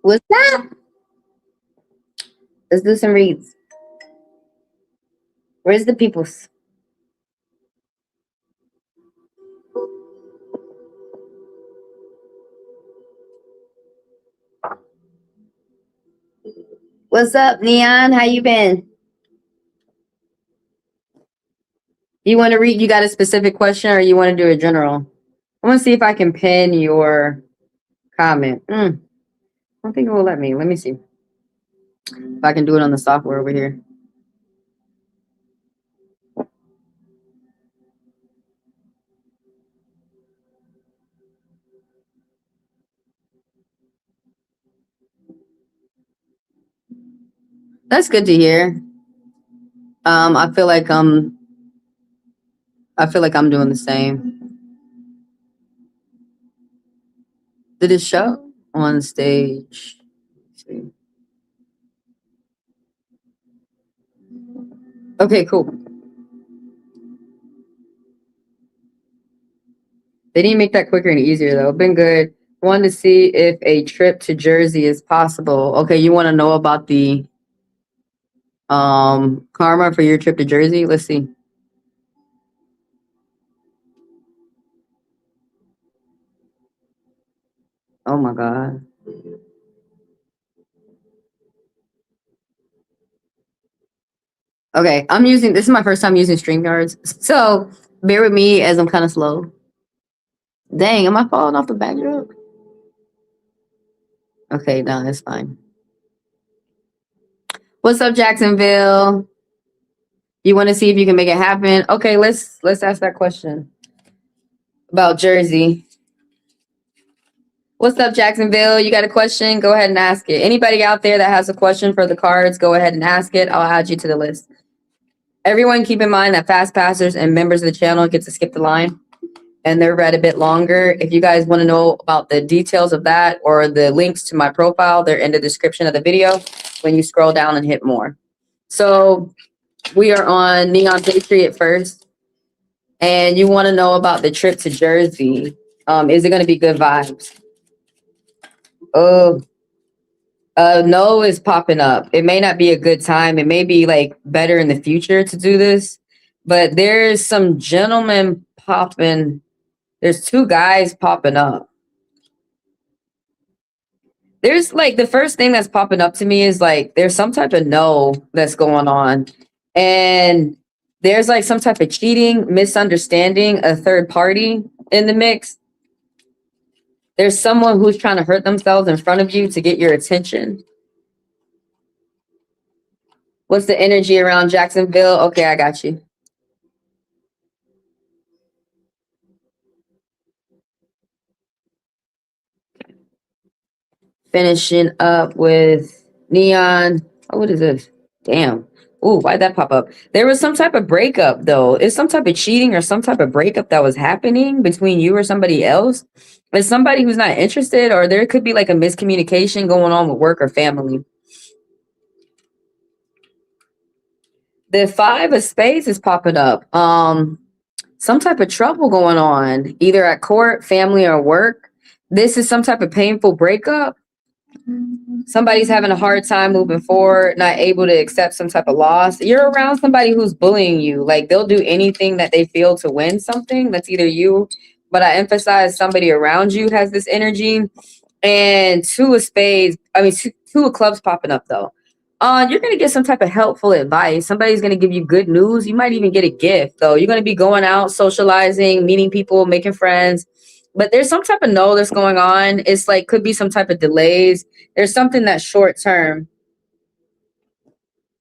What's up? Let's do some reads. Where's the peoples? What's up, Neon? How you been? You want to read? You got a specific question, or you want to do a general? I want to see if I can pin your comment. I don't think it will let me. Let me see if I can do it on the software over here. That's good to hear. I feel like I'm doing the same. Did it show on stage? Let's see. Okay, cool. They didn't make that quicker and easier though. Been good. Wanted to see if a trip to Jersey is possible. Okay, you want to know about the karma for your trip to Jersey? Let's see. Oh my god. Okay, this is my first time using StreamYards, so bear with me as I'm kind of slow. Dang, am I falling off the backdrop? Okay, no, it's fine. What's up, Jacksonville? You want to see if you can make it happen? Okay, let's ask that question about Jersey. What's up, Jacksonville? You got a question? Go ahead and ask it. Anybody out there that has a question for the cards, go ahead and ask it. I'll add you to the list. Everyone keep in mind that fast passers and members of the channel get to skip the line, and they're read a bit longer. If you guys want to know about the details of that or the links to my profile, they're in the description of the video when you scroll down and hit more. So we are on Neon Patriot first, and you want to know about the trip to Jersey. Is it going to be good vibes? Oh, no is popping up. It may not be a good time. It may be like better in the future to do this, but there's some gentlemen popping. There's two guys popping up. There's like the first thing that's popping up to me is like there's some type of no that's going on, and there's like some type of cheating, misunderstanding, a third party in the mix. There's someone who's trying to hurt themselves in front of you to get your attention. What's the energy around Jacksonville? Okay, I got you. Finishing up with Neon. Oh, what is this? Damn. Ooh, why'd that pop up? There was some type of breakup, though. It's some type of cheating or some type of breakup that was happening between you or somebody else. It's somebody who's not interested, or there could be like a miscommunication going on with work or family. The 5 of Spades is popping up. Some type of trouble going on, either at court, family, or work. This is some type of painful breakup. Somebody's having a hard time moving forward, not able to accept some type of loss. You're around somebody who's bullying you. Like they'll do anything that they feel to win something. That's either you, but I emphasize somebody around you has this energy. And 2 of Spades, two of Clubs popping up though. You're going to get some type of helpful advice. Somebody's going to give you good news. You might even get a gift though. You're going to be going out, socializing, meeting people, making friends. But there's some type of no that's going on. It's like could be some type of delays. There's something that's short term.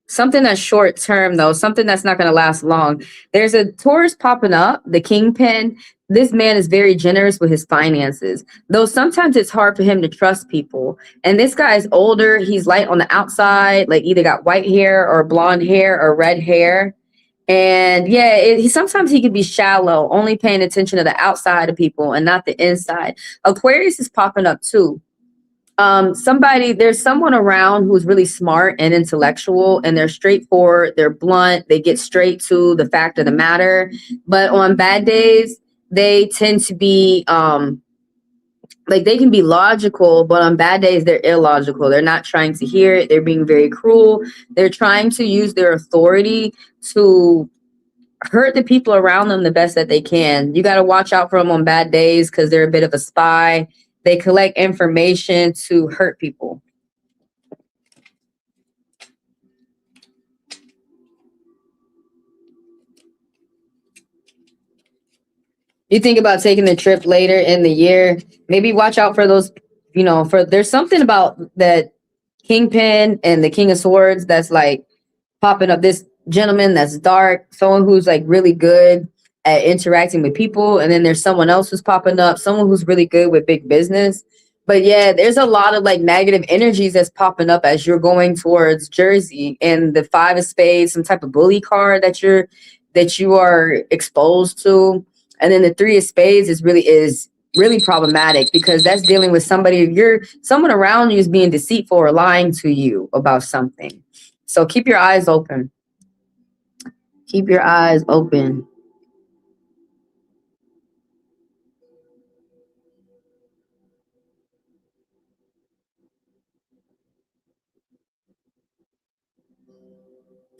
Something that's short term, though. Something that's not going to last long. There's a Taurus popping up, the Kingpin. This man is very generous with his finances, though sometimes it's hard for him to trust people. And this guy's older. He's light on the outside, like either got white hair or blonde hair or red hair. And yeah, sometimes he can be shallow, only paying attention to the outside of people and not the inside. Aquarius is popping up too. There's someone around who's really smart and intellectual, and they're straightforward, they're blunt, they get straight to the fact of the matter. But on bad days, they tend to be like, they can be logical, but on bad days they're illogical. They're not trying to hear it. They're being very cruel. They're trying to use their authority to hurt the people around them the best that they can. You got to watch out for them on bad days because they're a bit of a spy. They collect information to hurt people. You think about taking the trip later in the year, maybe watch out for those, there's something about that Kingpin and the King of Swords that's like popping up. This gentleman that's dark, someone who's like really good at interacting with people, and then there's someone else who's popping up, someone who's really good with big business. But yeah, there's a lot of like negative energies that's popping up as you're going towards Jersey. And the 5 of Spades, some type of bully card that you are exposed to. And then the 3 of Spades is really problematic because that's dealing with someone around you is being deceitful or lying to you about something. So keep your eyes open. Keep your eyes open.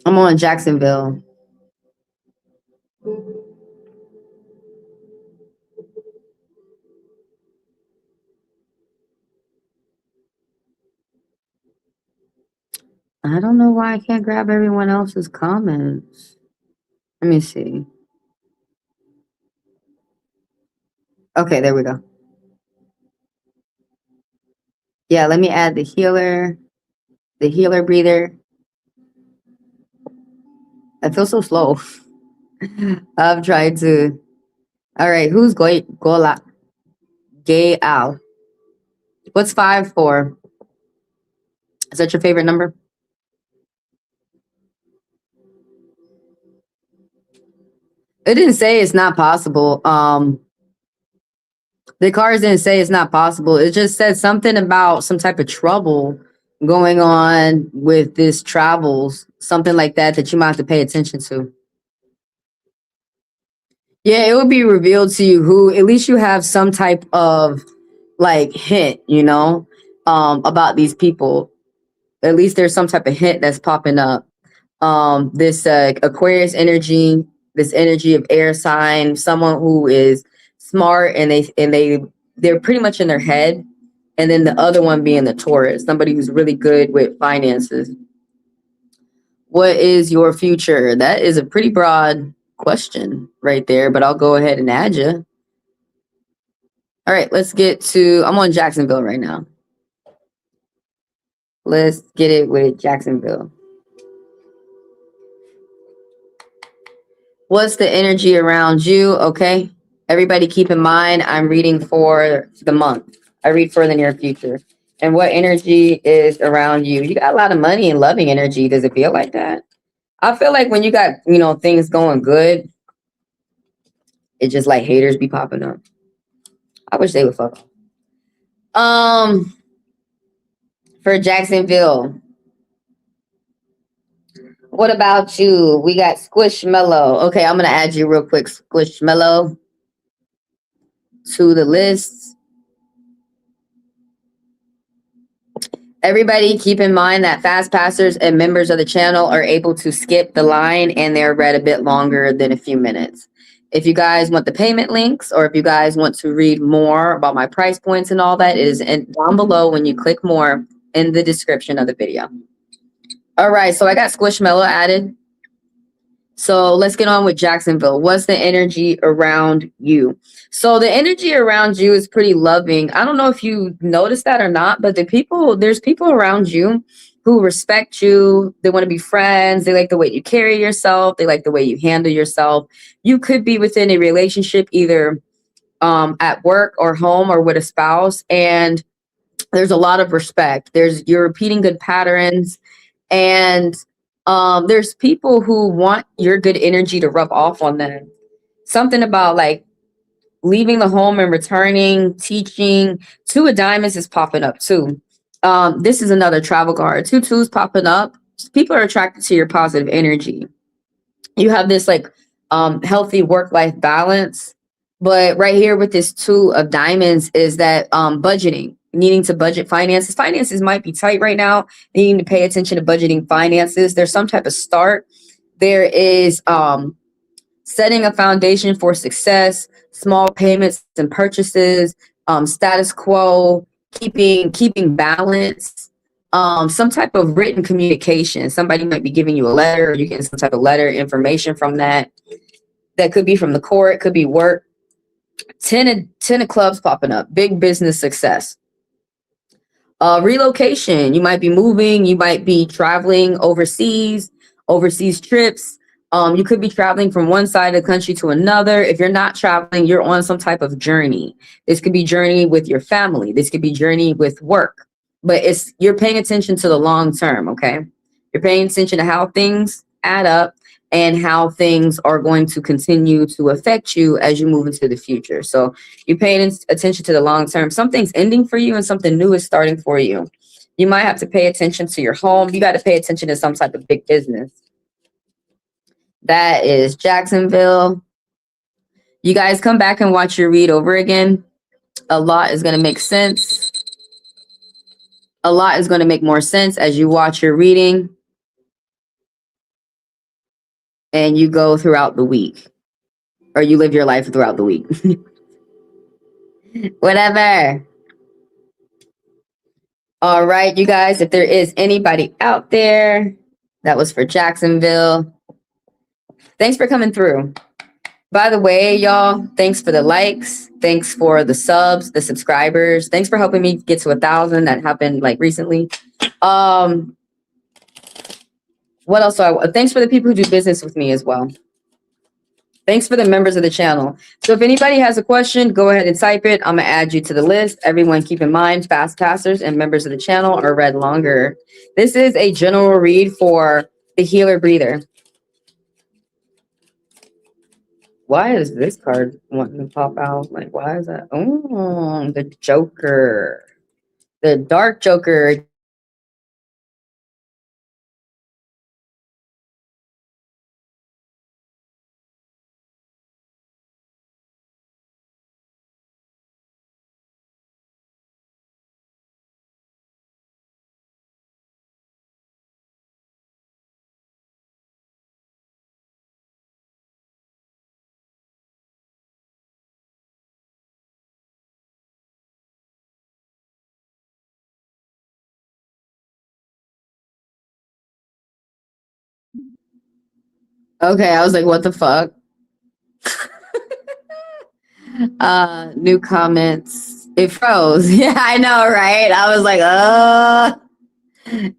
I'm on Jacksonville. I don't know why I can't grab everyone else's comments. Let me see. Okay, there we go. Yeah, let me add the healer breather. I feel so slow. I'm trying to. All right, who's Gola? Gay Al. What's 5 for? Is that your favorite number? It didn't say it's not possible. The cards didn't say it's not possible. It just said something about some type of trouble going on with this travels, something like that you might have to pay attention to. Yeah, it would be revealed to you who, at least you have some type of like hint, about these people. At least there's some type of hint that's popping up. This Aquarius energy, this energy of air sign, someone who is smart and they're pretty much in their head. And then the other one being the Taurus, somebody who's really good with finances. What is your future? That is a pretty broad question right there, but I'll go ahead and add you. All right, let's get to, I'm on Jacksonville right now. Let's get it with Jacksonville. What's the energy around you? Okay. Everybody keep in mind, I'm reading for the month. I read for the near future. And what energy is around you? You got a lot of money and loving energy. Does it feel like that? I feel like when you got, things going good, it just like haters be popping up. I wish they would fuck. For Jacksonville, what about you? We got Squishmallow. Okay, I'm gonna add you real quick, Squishmallow, to the list. Everybody keep in mind that fast passers and members of the channel are able to skip the line and they're read a bit longer than a few minutes. If you guys want the payment links, or if you guys want to read more about my price points and all that, it is down below when you click more in the description of the video. All right, so I got Squishmallow added. So let's get on with Jacksonville. What's the energy around you? So the energy around you is pretty loving. I don't know if you noticed that or not, but there's people around you who respect you. They want to be friends. They like the way you carry yourself. They like the way you handle yourself. You could be within a relationship, either at work or home or with a spouse. And there's a lot of respect. You're repeating good patterns. And there's people who want your good energy to rub off on them. Something about like leaving the home and returning, teaching. 2 of Diamonds is popping up too. This is another travel card. 2 2s popping up. People are attracted to your positive energy. You have this like healthy work-life balance. But right here with this 2 of diamonds is that budgeting, needing to budget finances. Finances might be tight right now, needing to pay attention to budgeting finances. There's some type of start. There is setting a foundation for success, small payments and purchases, status quo, keeping balance, some type of written communication. Somebody might be giving you a letter, or you getting some type of letter information from that. That could be from the court, could be work. 10 of clubs popping up. Big business success. Relocation. You might be moving. You might be traveling overseas trips. You could be traveling from one side of the country to another. If you're not traveling, you're on some type of journey. This could be journey with your family. This could be journey with work. But you're paying attention to the long term, okay? You're paying attention to how things add up and how things are going to continue to affect you as you move into the future. So you're paying attention to the long term. Something's ending for you and something new is starting for you. You might have to pay attention to your home. You got to pay attention to some type of big business. That is Jacksonville. You guys come back and watch your read over again. A lot is going to make sense. A lot is going to make more sense as you watch your reading and you go throughout the week, or you live your life throughout the week. Whatever. All right, you guys, if there is anybody out there, that was for Jacksonville. Thanks for coming through. By the way, y'all, thanks for the likes. Thanks for the subs, the subscribers. Thanks for helping me get to 1,000. That happened like recently. What else? Thanks for the people who do business with me as well. Thanks for the members of the channel. So if anybody has a question, go ahead and type it. I'm going to add you to the list. Everyone keep in mind, fast passers and members of the channel are read longer. This is a general read for the healer breather. Why is this card wanting to pop out? Like, why is that? Oh, the Joker. The Dark Joker. Okay, I was like, what the fuck? New comments. It froze. Yeah, I know, right? I was like,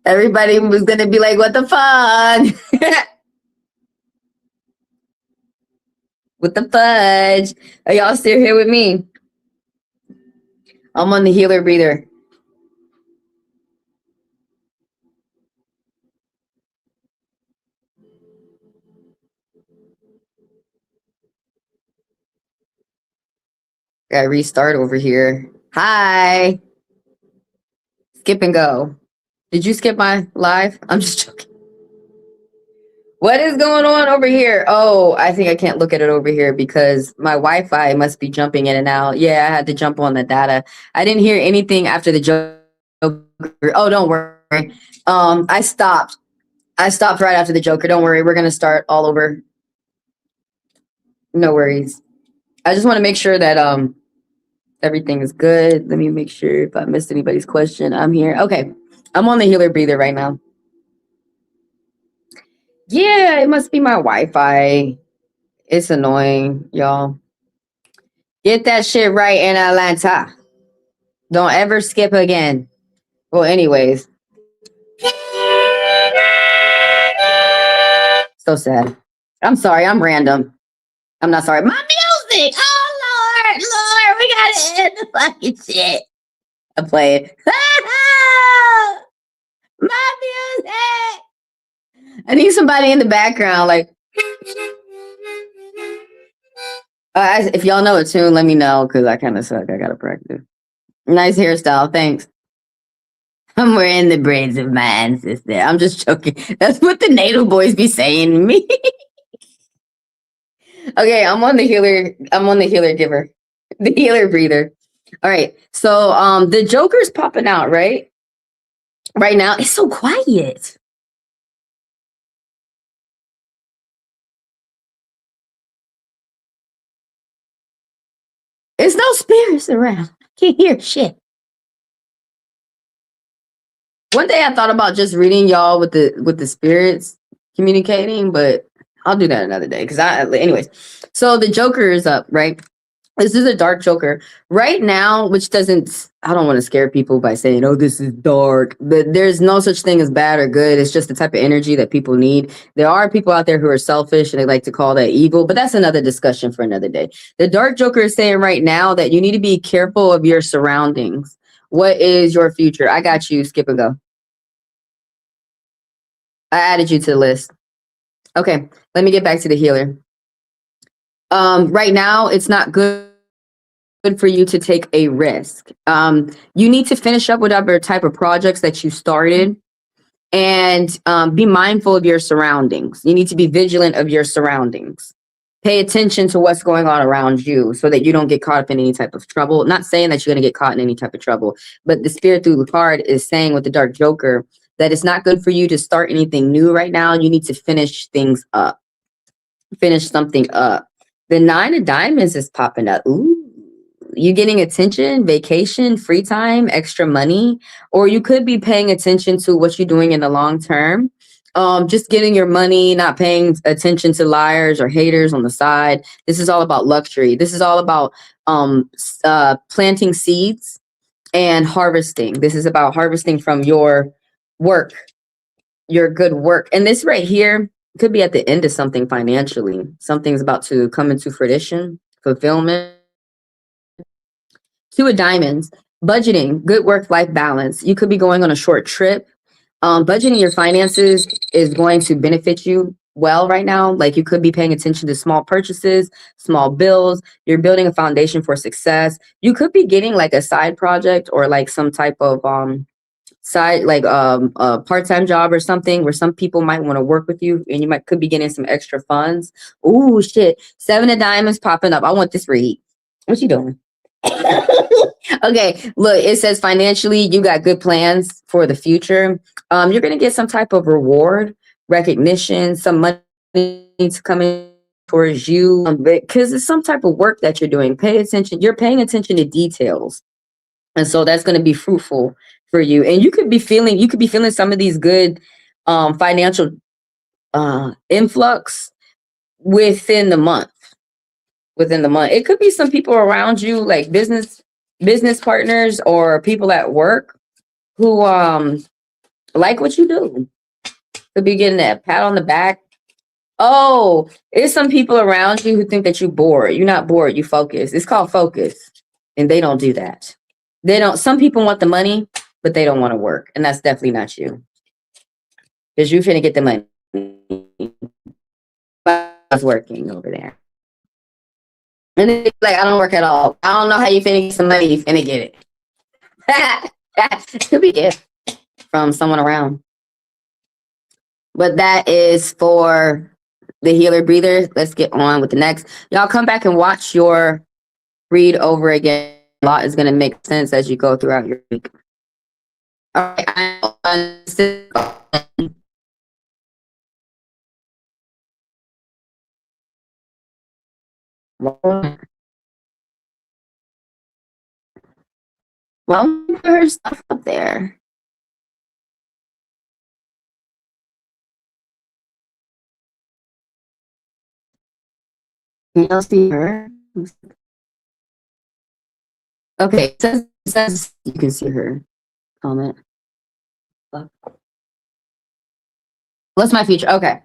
everybody was gonna be like, what the fuck? What the fudge? Are y'all still here with me? I'm on the healer breather. Gotta restart over here. Hi. Skip and go. Did you skip my live? I'm just joking. What is going on over here? Oh, I think I can't look at it over here because my Wi-Fi must be jumping in and out. Yeah, I had to jump on the data. I didn't hear anything after the Joker. Oh, don't worry. I stopped. I stopped right after the Joker. Don't worry. We're going to start all over. No worries. I just want to make sure that everything is good. Let me make sure if I missed anybody's question. I'm here. Okay. I'm on the healer breather right now. Yeah, it must be my Wi-Fi. It's annoying, y'all. Get that shit right in Atlanta. Don't ever skip again. Well, anyways. So sad. I'm sorry. I'm random. I'm not sorry. My music. Oh, Lord. We got to end the fucking shit. I play it. My music. I need somebody in the background. Like, if y'all know a tune, let me know because I kind of suck. I got to practice. Nice hairstyle. Thanks. Somewhere in the brains of my ancestor. I'm just joking. That's what the natal boys be saying to me. Okay, I'm on the healer. I'm on the healer giver. The healer breather. All right. So the Joker's popping out, right? Right now. It's so quiet. There's no spirits around. Can't hear shit. One day I thought about just reading y'all with the spirits communicating, but I'll do that another day. Anyways. So the Joker is up, right? This is a dark Joker right now, which doesn't, I don't want to scare people by saying, oh, this is dark, but there's no such thing as bad or good. It's just the type of energy that people need. There are people out there who are selfish and they like to call that evil, but that's another discussion for another day. The dark Joker is saying right now that you need to be careful of your surroundings. What is your future? I got you. Skip and go. I added you to the list. Okay, let me get back to the healer. Right now, it's not good for you to take a risk. You need to finish up whatever type of projects that you started and be mindful of your surroundings. You need to be vigilant of your surroundings. Pay attention to what's going on around you so that you don't get caught up in any type of trouble. Not saying that you're going to get caught in any type of trouble, but the spirit through the card is saying with the Dark Joker that it's not good for you to start anything new right now. You need to finish things up. Finish something up. The 9 of Diamonds is popping up. Ooh. You getting attention, vacation, free time, extra money, or you could be paying attention to what you're doing in the long term. Just getting your money, not paying attention to liars or haters on the side. This is all about luxury. This is all about planting seeds and harvesting. This is about harvesting from your work, your good work. And this right here could be at the end of something financially. Something's about to come into fruition, fulfillment. 2 of Diamonds, budgeting, good work-life balance. You could be going on a short trip. Budgeting your finances is going to benefit you well right now. Like you could be paying attention to small purchases, small bills. You're building a foundation for success. You could be getting like a side project or like some type of side, like a part-time job or something where some people might want to work with you and you could be getting some extra funds. Ooh, shit. 7 of Diamonds popping up. I want this read. What you doing? Okay, look, it says financially you got good plans for the future. You're gonna get some type of reward, recognition, some money to come in towards you because it's some type of work that you're doing. Pay attention. You're paying attention to details, and so that's going to be fruitful for you. And you could be feeling some of these good financial influx within the month. It could be some people around you, like business partners or people at work who like what you do. Could be getting that pat on the back. Oh, it's some people around you who think that you're bored. You're not bored, you focus. It's called focus. And they don't do that. Some people want the money, but they don't want to work. And that's definitely not you. Because you're finna get the money. I was working over there. And then like, I don't work at all. I don't know how you finna get some money, you finna get it. Could be gift from someone around. But that is for the healer breather. Let's get on with the next. Y'all come back and watch your read over again. A lot is gonna make sense as you go throughout your week. All right. Well, put her stuff up there. Can y'all see her? Okay, it says you can see her comment. What's my future? Okay,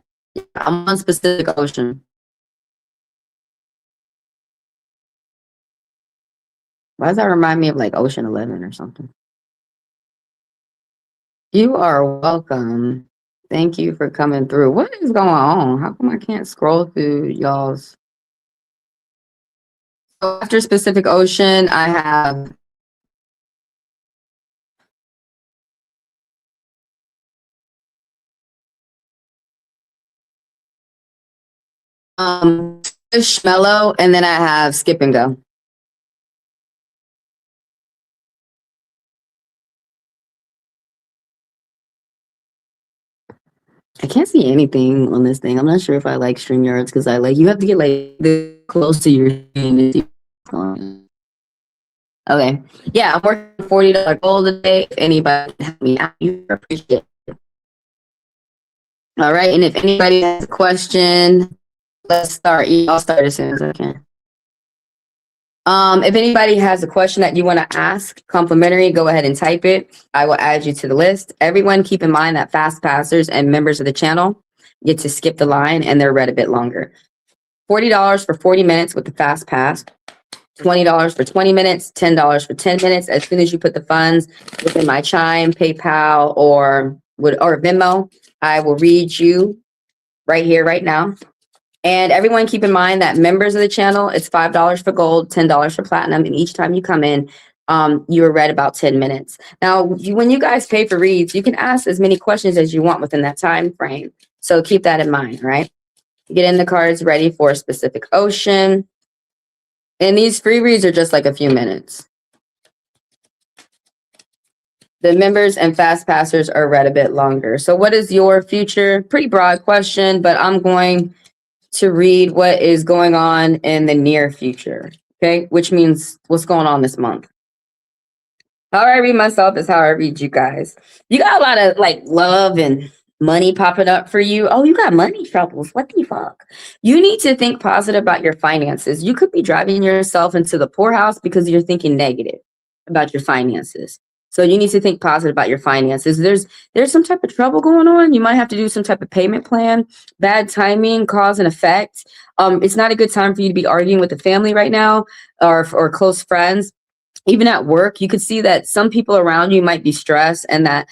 I'm on specific ocean. Why does that remind me of like Ocean 11 or something? You are welcome. Thank you for coming through. What is going on? How come I can't scroll through y'all's? So after specific ocean, I have Mellow, and then I have skip and go. I can't see anything on this thing. I'm not sure if I like StreamYards because I like you have to get like this close to your screen. Okay. Yeah, I'm working $40 goal today. If anybody can help me out, you appreciate it. All right. And if anybody has a question, let's start. I'll start as soon as I can. If anybody has a question that you want to ask complimentary, go ahead and type it. I will add you to the list. Everyone keep in mind that fast passers and members of the channel get to skip the line and they're read a bit longer. $40 for 40 minutes with the fast pass, $20 for 20 minutes, $10 for 10 minutes. As soon as you put the funds within my Chime, PayPal, or Venmo, I will read you right here, right now. And everyone keep in mind that members of the channel, it's $5 for gold, $10 for platinum. And each time you come in, you are read about 10 minutes. Now, when you guys pay for reads, you can ask as many questions as you want within that time frame. So keep that in mind, right? Get in the cards ready for a specific ocean. And these free reads are just like a few minutes. The members and fast passers are read a bit longer. So what is your future? Pretty broad question, but I'm going to read what is going on in the near future, okay? Which means what's going on this month. How I read myself is how I read you guys. You got a lot of like love and money popping up for you. Oh, you got money troubles. What the fuck? You need to think positive about your finances. You could be driving yourself into the poorhouse because you're thinking negative about your finances. So you need to think positive about your finances. There's some type of trouble going on. You might have to do some type of payment plan. Bad timing, cause and effect. It's not a good time for you to be arguing with the family right now or close friends. Even at work, you could see that some people around you might be stressed and that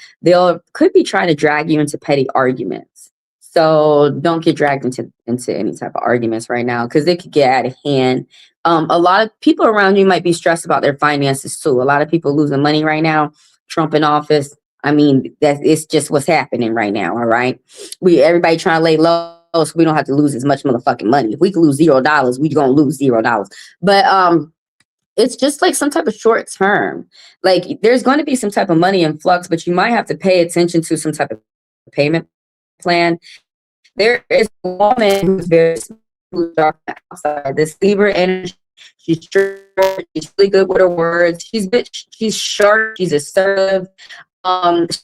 could be trying to drag you into petty arguments. So don't get dragged into any type of arguments right now because they could get out of hand. A lot of people around you might be stressed about their finances too. A lot of people losing money right now. Trump in office. I mean, it's just what's happening right now. All right. Everybody trying to lay low so we don't have to lose as much motherfucking money. If we could lose $0, we're gonna lose $0. But it's just like some type of short term. Like there's going to be some type of money influx, but you might have to pay attention to some type of payment plan. There is a woman who's very smooth outside. This Libra energy. She's short, she's really good with her words. She's sharp, she's assertive.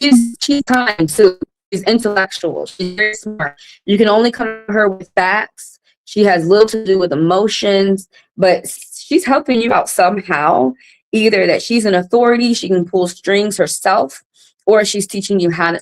She's kind too. She's intellectual. She's very smart. You can only come to her with facts. She has little to do with emotions, but she's helping you out somehow. Either that she's an authority, she can pull strings herself, or she's teaching you how to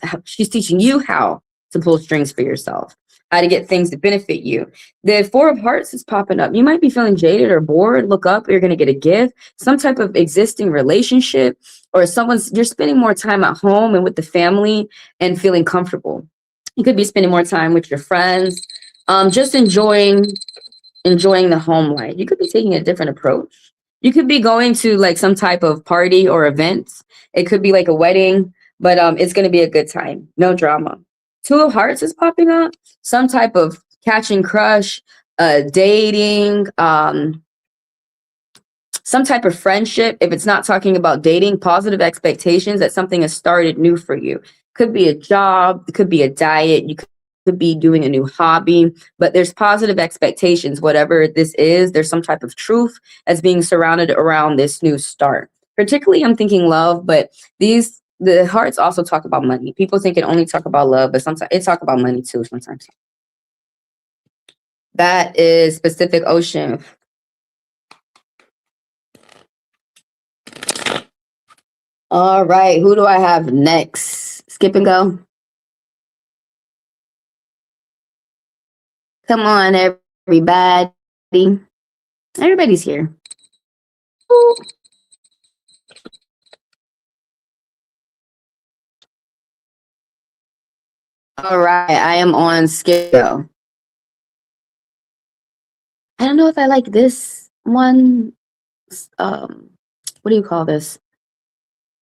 pull strings for yourself, how to get things to benefit you. The Four of Hearts is popping up. You might be feeling jaded or bored. Look up, you're going to get a gift, some type of existing relationship, or you're spending more time at home and with the family and feeling comfortable. You could be spending more time with your friends, just enjoying the home life. You could be taking a different approach. You could be going to like some type of party or event. It could be like a wedding, but it's going to be a good time. No drama. Two of Hearts is popping up. Some type of catching crush, dating, some type of friendship. If it's not talking about dating, positive expectations that something has started new for you. Could be a job. It could be a diet. You could be doing a new hobby, but there's positive expectations. Whatever this is, there's some type of truth that's being surrounded around this new start. Particularly, I'm thinking love, but the hearts also talk about money. People think it only talk about love, but sometimes it talk about money too. Sometimes. That is Pacific Ocean. All right, who do I have next? Skip and go. Come on, everybody. Everybody's here. Ooh. All right, I am on skip. I don't know if I like this one. What do you call this?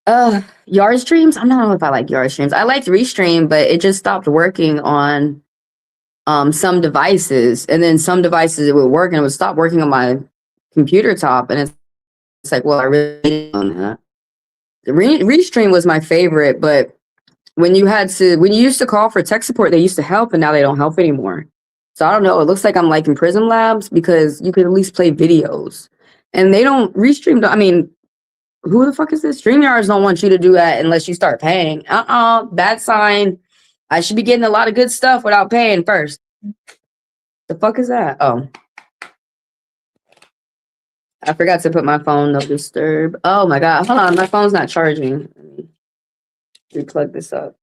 Yard streams. I don't know if I like yard streams. I liked Restream, but it just stopped working on some devices, and then some devices it would work and it would stop working on my computer top, and it's like, well, I really on that. The Restream was my favorite, but when you used to call for tech support, they used to help, and now they don't help anymore. So I don't know. It looks like I'm like in Prism Labs, because you could at least play videos, and they don't Restream. I mean, who the fuck is this? StreamYards don't want you to do that unless you start paying. Bad sign. I should be getting a lot of good stuff without paying first. The fuck is that? Oh, I forgot to put my phone no disturb. Oh my god, hold on, my phone's not charging. Let me replug this up.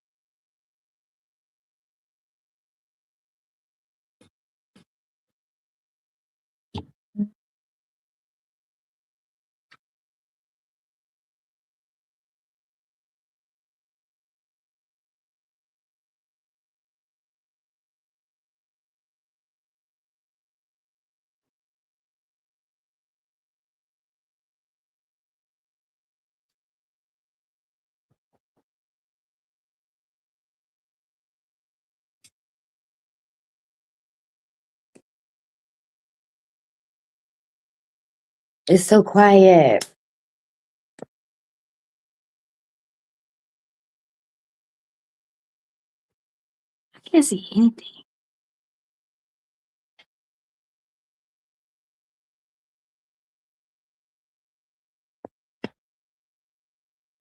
It's so quiet. I can't see anything.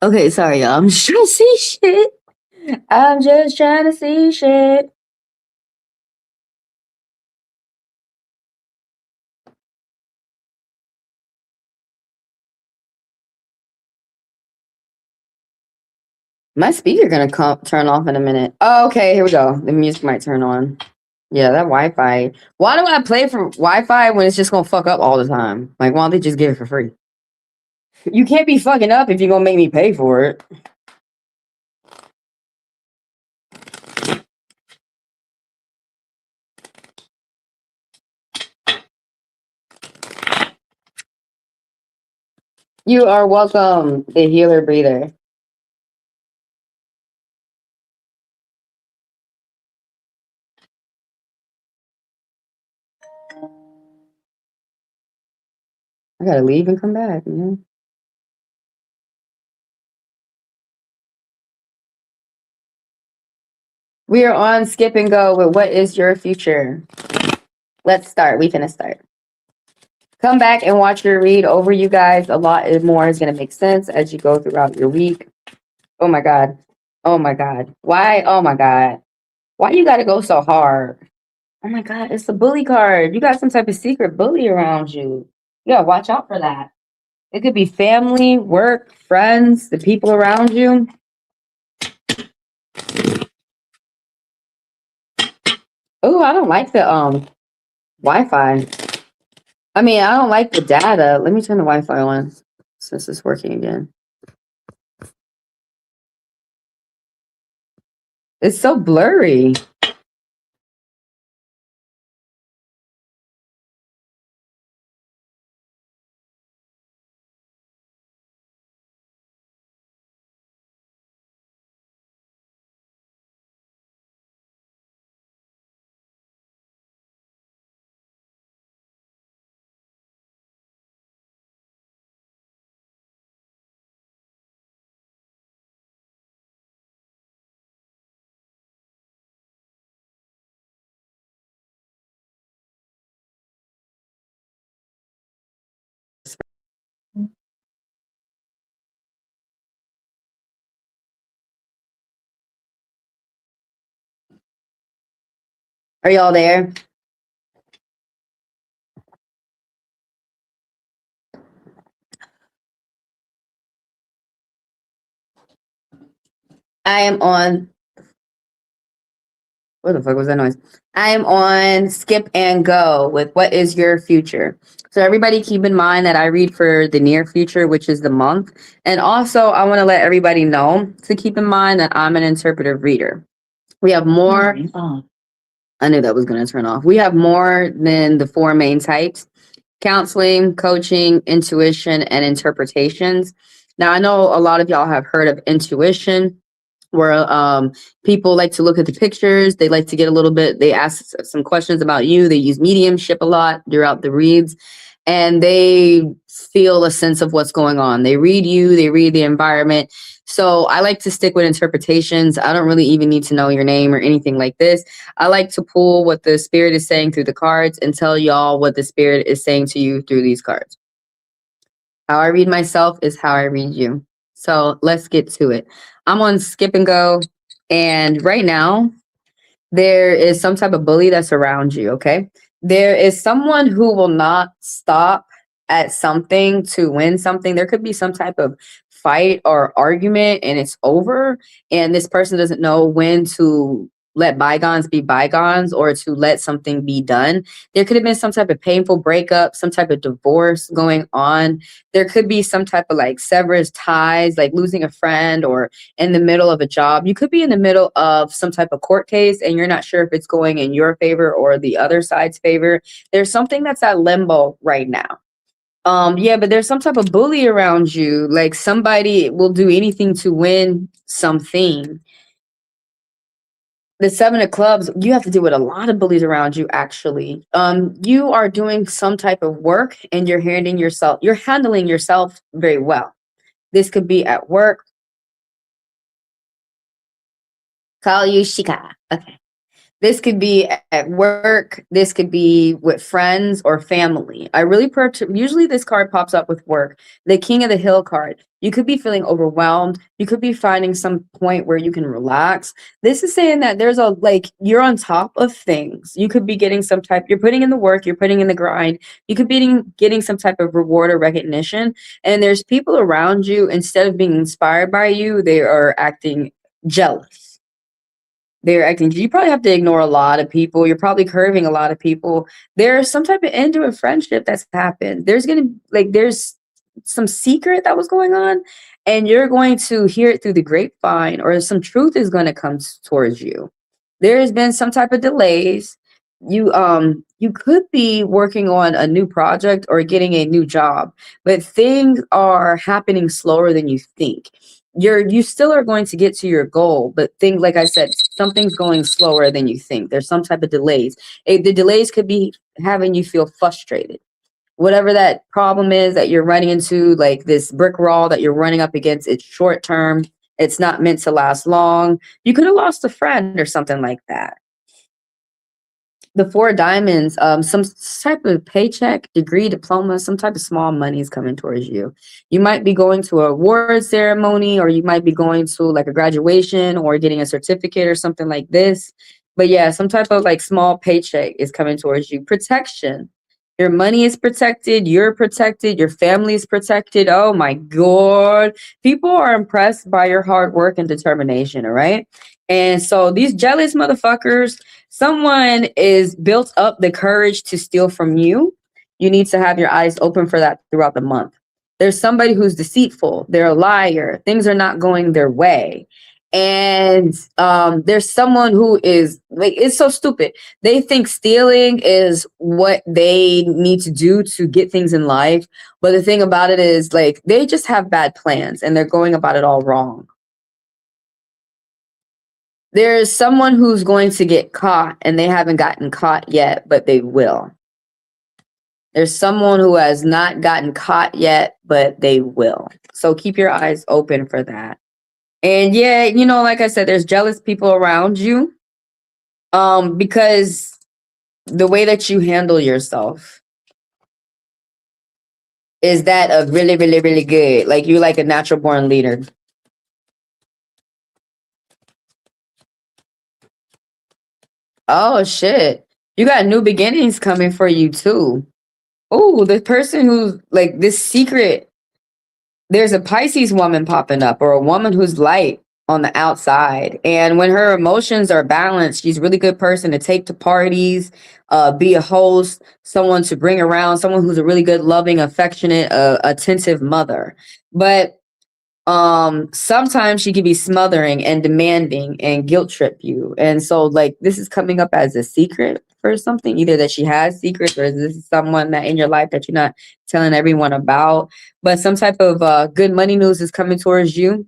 Okay, sorry, y'all. I'm just trying to see shit. I'm just trying to see shit. My speaker gonna turn off in a minute. Oh, okay, here we go. The music might turn on. Yeah, that Wi-Fi. Why do I play for Wi-Fi when it's just gonna fuck up all the time? Like, why don't they just give it for free? You can't be fucking up if you're gonna make me pay for it. You are welcome, the healer breather. I gotta leave and come back, man. We are on skip and go with what is your future? Let's start. We finna start. Come back and watch your read over, you guys. A lot more is gonna make sense as you go throughout your week. Oh my god. Oh my god. Why? Oh my god. Why you gotta go so hard? Oh my god, it's the bully card. You got some type of secret bully around you. You gotta watch out for that. It could be family, work, friends, the people around you. Oh, I don't like the Wi-Fi. I mean, I don't like the data. Let me turn the Wi-Fi on since it's working again. It's so blurry. Are y'all there? I am on. What the fuck was that noise? I am on skip and go with what is your future. So everybody keep in mind that I read for the near future, which is the month. And also I want to let everybody know to keep in mind that I'm an interpretive reader. We have more. I knew that was going to turn off. We have more than the 4 main types: counseling, coaching, intuition, and interpretations. Now, I know a lot of y'all have heard of intuition. where people like to look at the pictures. They like to get a little bit, they ask some questions about you. They use mediumship a lot throughout the reads, and they feel a sense of what's going on. They read you, they read the environment. So I like to stick with interpretations. I don't really even need to know your name or anything like this. I like to pull what the spirit is saying through the cards and tell y'all what the spirit is saying to you through these cards. How I read myself is how I read you. So let's get to it. I'm on Skip and Go, and right now there is some type of bully that's around you, okay? There is someone who will not stop at something to win something. There could be some type of fight or argument and it's over, and this person doesn't know when to let bygones be bygones or to let something be done. There could have been some type of painful breakup, some type of divorce going on. There could be some type of like severance ties, like losing a friend, or in the middle of a job. You could be in the middle of some type of court case and you're not sure if it's going in your favor or the other side's favor. There's something that's at limbo right now. Yeah, but there's some type of bully around you. Like somebody will do anything to win something. The 7 of clubs, you have to deal with a lot of bullies around you, actually. You are doing some type of work and you're handling yourself very well. This could be at work. Call you Shika. Okay. This could be at work. This could be with friends or family. Usually this card pops up with work. The King of the Hill card. You could be feeling overwhelmed. You could be finding some point where you can relax. This is saying that you're on top of things. You could be getting you're putting in the work, you're putting in the grind. You could be getting some type of reward or recognition. And there's people around you, instead of being inspired by you, they are acting jealous. You probably have to ignore a lot of people. You're probably curving a lot of people. There's some type of end to a friendship that's happened. There's some secret that was going on, and you're going to hear it through the grapevine, or some truth is going to come towards you. There has been some type of delays. You could be working on a new project or getting a new job, but things are happening slower than you think. You still are going to get to your goal, but things, like I said, something's going slower than you think. There's some type of delays. The delays could be having you feel frustrated. Whatever that problem is that you're running into, like this brick wall that you're running up against, it's short term. It's not meant to last long. You could have lost a friend or something like that. The 4 of diamonds, some type of paycheck, degree, diploma, some type of small money is coming towards you. You might be going to a award ceremony, or you might be going to like a graduation or getting a certificate or something like this. But yeah, some type of like small paycheck is coming towards you. Protection. Your money is protected. You're protected. Your family is protected. Oh my God. People are impressed by your hard work and determination. All right. And so these jealous motherfuckers, someone is built up the courage to steal from you. You need to have your eyes open for that throughout the month. There's somebody who's deceitful. They're a liar. Things are not going their way. And there's someone who is like, it's so stupid. They think stealing is what they need to do to get things in life. But the thing about it is, like, they just have bad plans and they're going about it all wrong. There's someone who's going to get caught and they haven't gotten caught yet, but they will. There's someone who has not gotten caught yet, but they will. So keep your eyes open for that. And yeah, like I said, there's jealous people around you, because the way that you handle yourself is that of really, really, really good. Like, you're like a natural born leader. Oh shit. You got new beginnings coming for you too. Oh, the person who's like this secret, there's a Pisces woman popping up, or a woman who's light on the outside. And when her emotions are balanced, she's a really good person to take to parties, be a host, someone to bring around, someone who's a really good, loving, affectionate, attentive mother. But sometimes she can be smothering and demanding and guilt trip you. And so, like, this is coming up as a secret for something, either that she has secrets, or this is someone that in your life that you're not telling everyone about. But some type of good money news is coming towards you.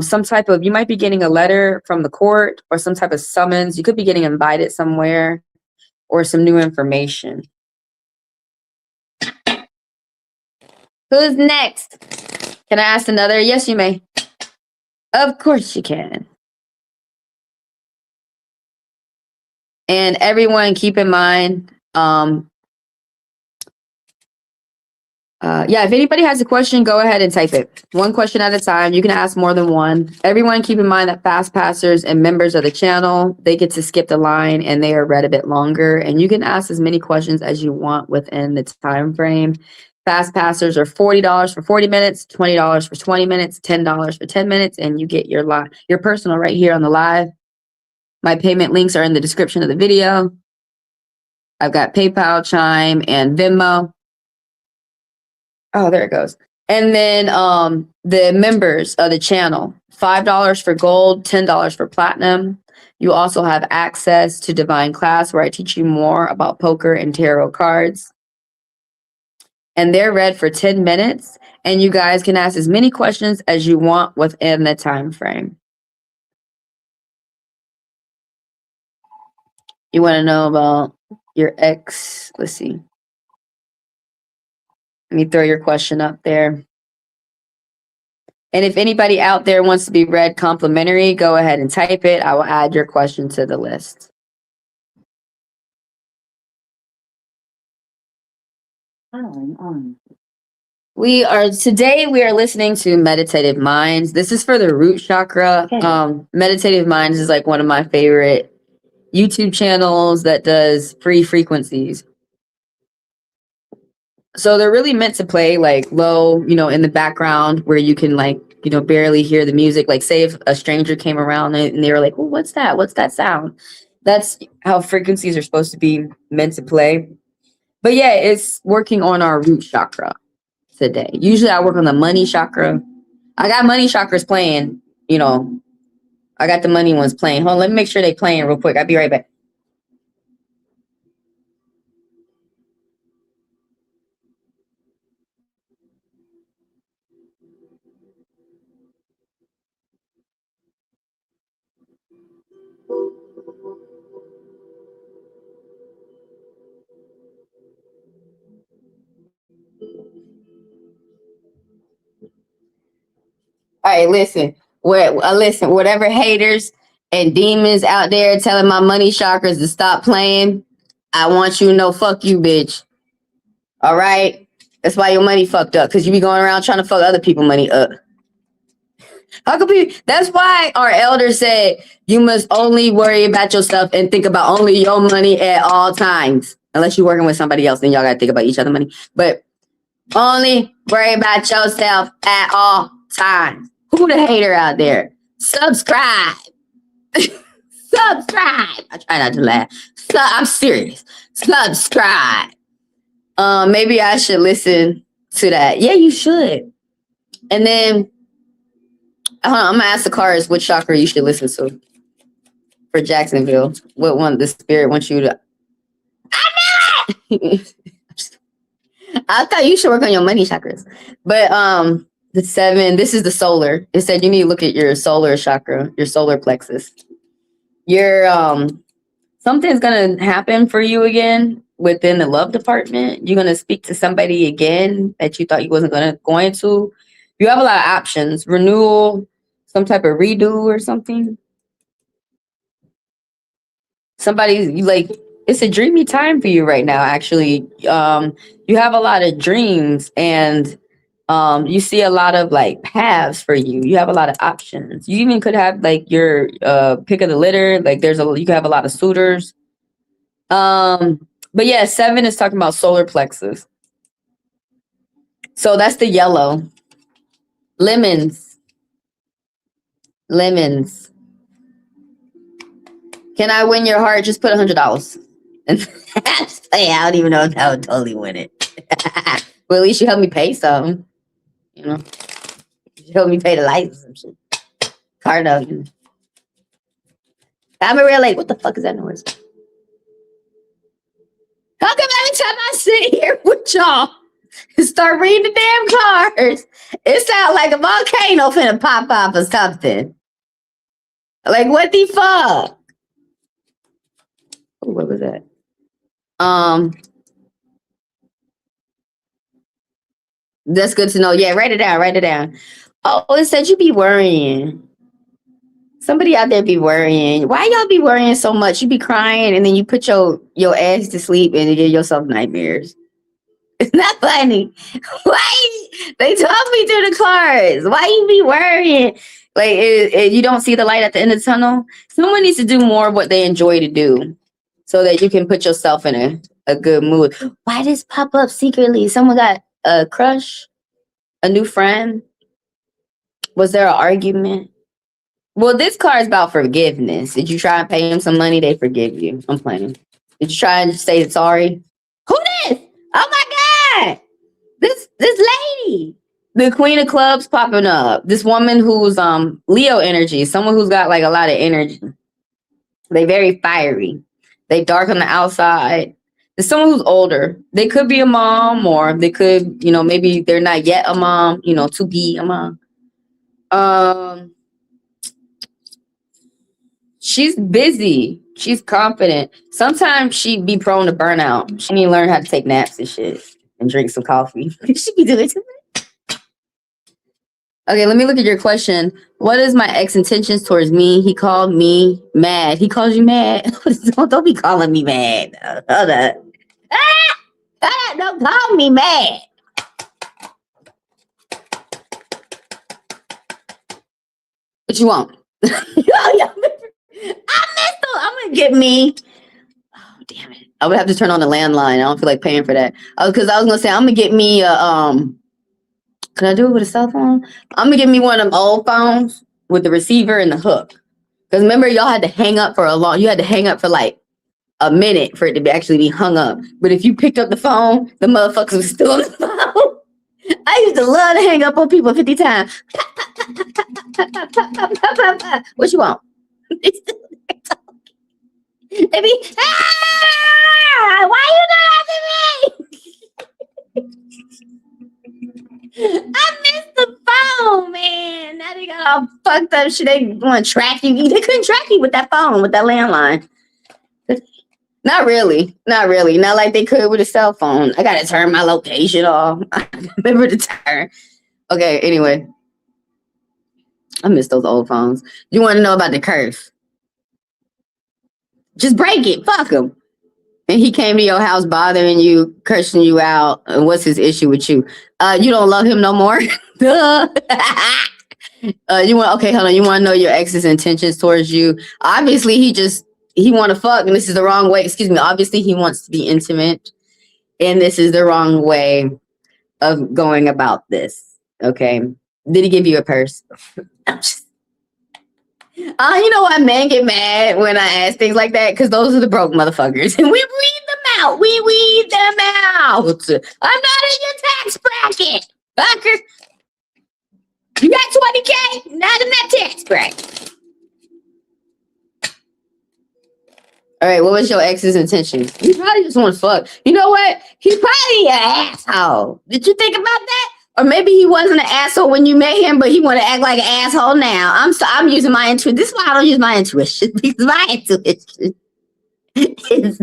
some type of, you might be getting a letter from the court or some type of summons. You could be getting invited somewhere or some new information. Who's next? Can I ask another? Yes, you may. Of course you can. And everyone keep in mind, yeah, if anybody has a question, go ahead and type it. One question at a time. You can ask more than one. Everyone keep in mind that fast passers and members of the channel, they get to skip the line and they are read a bit longer. And you can ask as many questions as you want within the time frame. Fast passers are $40 for 40 minutes, $20 for 20 minutes, $10 for 10 minutes, and you get your personal right here on the live. My payment links are in the description of the video. I've got PayPal, Chime, and Venmo. Oh, there it goes. And then the members of the channel, $5 for gold, $10 for platinum. You also have access to Divine Class where I teach you more about poker and tarot cards. And they're read for 10 minutes. And you guys can ask as many questions as you want within the time frame. You want to know about your ex? Let's see. Let me throw your question up there. And if anybody out there wants to be read complimentary, go ahead and type it. I will add your question to the list. Today we are listening to Meditative Minds. This is for the root chakra. Okay. Meditative Minds is like one of my favorite YouTube channels that does free frequencies. So they're really meant to play like low, in the background where you can like, barely hear the music. Like say if a stranger came around and they were like, well, what's that? What's that sound? That's how frequencies are supposed to be meant to play. But yeah, it's working on our root chakra today. Usually I work on the money chakra. I got money chakras playing, I got the money ones playing. Hold on, let me make sure they playing real quick. I'll be right back. All right, listen. Whatever haters and demons out there telling my money chakras to stop playing, I want you to know, fuck you, bitch. All right? That's why your money fucked up, because you be going around trying to fuck other people's money up. How could be? That's why our elders said you must only worry about yourself and think about only your money at all times. Unless you're working with somebody else, then y'all got to think about each other's money. But only worry about yourself at all times. Who the hater out there? Subscribe. Subscribe. I try not to laugh. I'm serious. Subscribe. Maybe I should listen to that. Yeah, you should. And then I'm gonna ask the cards which chakra you should listen to for Jacksonville. What one the spirit wants you to? I know it. I thought you should work on your money chakras, but the 7. This is the solar. It said you need to look at your solar chakra, your solar plexus. Your something's gonna happen for you again within the love department. You're gonna speak to somebody again that you thought you wasn't going to. You have a lot of options: renewal, some type of redo or something. Somebody's like, it's a dreamy time for you right now. Actually, you have a lot of dreams and you see a lot of like paths for you. You have a lot of options. You even could have like your pick of the litter. Like you could have a lot of suitors. But yeah, 7 is talking about solar plexus. So that's the yellow. Lemons. Can I win your heart? Just put $100. And I don't even know if that would totally win it. Well, at least you helped me pay something. You helped me pay the lights or some shit. Card out. I'm a real like, what the fuck is that noise? How come every time I sit here with y'all, Start reading the damn cards. It sounds like a volcano finna pop up or something. Like, what the fuck? Oh, what was that? That's good to know. Yeah, write it down. Write it down. Oh, it said you be worrying. Somebody out there be worrying. Why y'all be worrying so much? You be crying and then you put your ass to sleep and you give yourself nightmares. It's not funny. Why? They told me through the cards. Why you be worrying? Like, you don't see the light at the end of the tunnel? Someone needs to do more of what they enjoy to do so that you can put yourself in a good mood. Why does pop up secretly? Someone got a crush? A new friend? Was there an argument? Well, this card is about forgiveness. Did you try and pay them some money? They forgive you. I'm playing. Did you try and say sorry? Who this? Oh my God! This lady. The Queen of Clubs popping up. This woman who's Leo energy. Someone who's got like a lot of energy. They very fiery. They dark on the outside. There's someone who's older. They could be a mom, or they could, maybe they're not yet a mom, to be a mom. She's busy. She's confident. Sometimes she'd be prone to burnout. She need to learn how to take naps and shit and drink some coffee. She be doing too much. Okay, let me look at your question. What is my ex intentions towards me? He called me mad. He calls you mad? Don't be calling me mad. Hold up. Don't call me mad. What you want? I missed them. I'm gonna get me. Oh, damn it. I would have to turn on the landline. I don't feel like paying for that. Because I was gonna say I'm gonna get me a can I do it with a cell phone? I'm gonna get me one of them old phones with the receiver and the hook. Because remember, y'all had to hang up for you had to hang up for like a minute for it to actually be hung up. But if you picked up the phone, the motherfuckers was still on the phone. I used to love to hang up on people 50 times. What you want? They be, why you not after me? I missed the phone, man. Now they got all fucked up shit. They want to track you. They couldn't track you with that phone, with that landline. Not really. Not really. Not like they could with a cell phone. I got to turn my location off. I remember to turn. Okay, anyway. I miss those old phones. You want to know about the curse? Just break it. Fuck him. And he came to your house bothering you, cursing you out. And what's his issue with you? You don't love him no more? You want to know your ex's intentions towards you? Obviously, he want to fuck, and this is the wrong way. Excuse me. Obviously, he wants to be intimate, and this is the wrong way of going about this. Okay. Did he give you a purse? You know why men get mad when I ask things like that? Because those are the broke motherfuckers. And we weed them out. We weed them out. I'm not in your tax bracket. Fucker. You got 20K? Not in that tax bracket. All right, what was your ex's intention? He probably just want to fuck. You know what? He's probably an asshole. Did you think about that? Or maybe he wasn't an asshole when you met him, but he want to act like an asshole now. I'm using my intuition. This is why I don't use my intuition, because my intuition is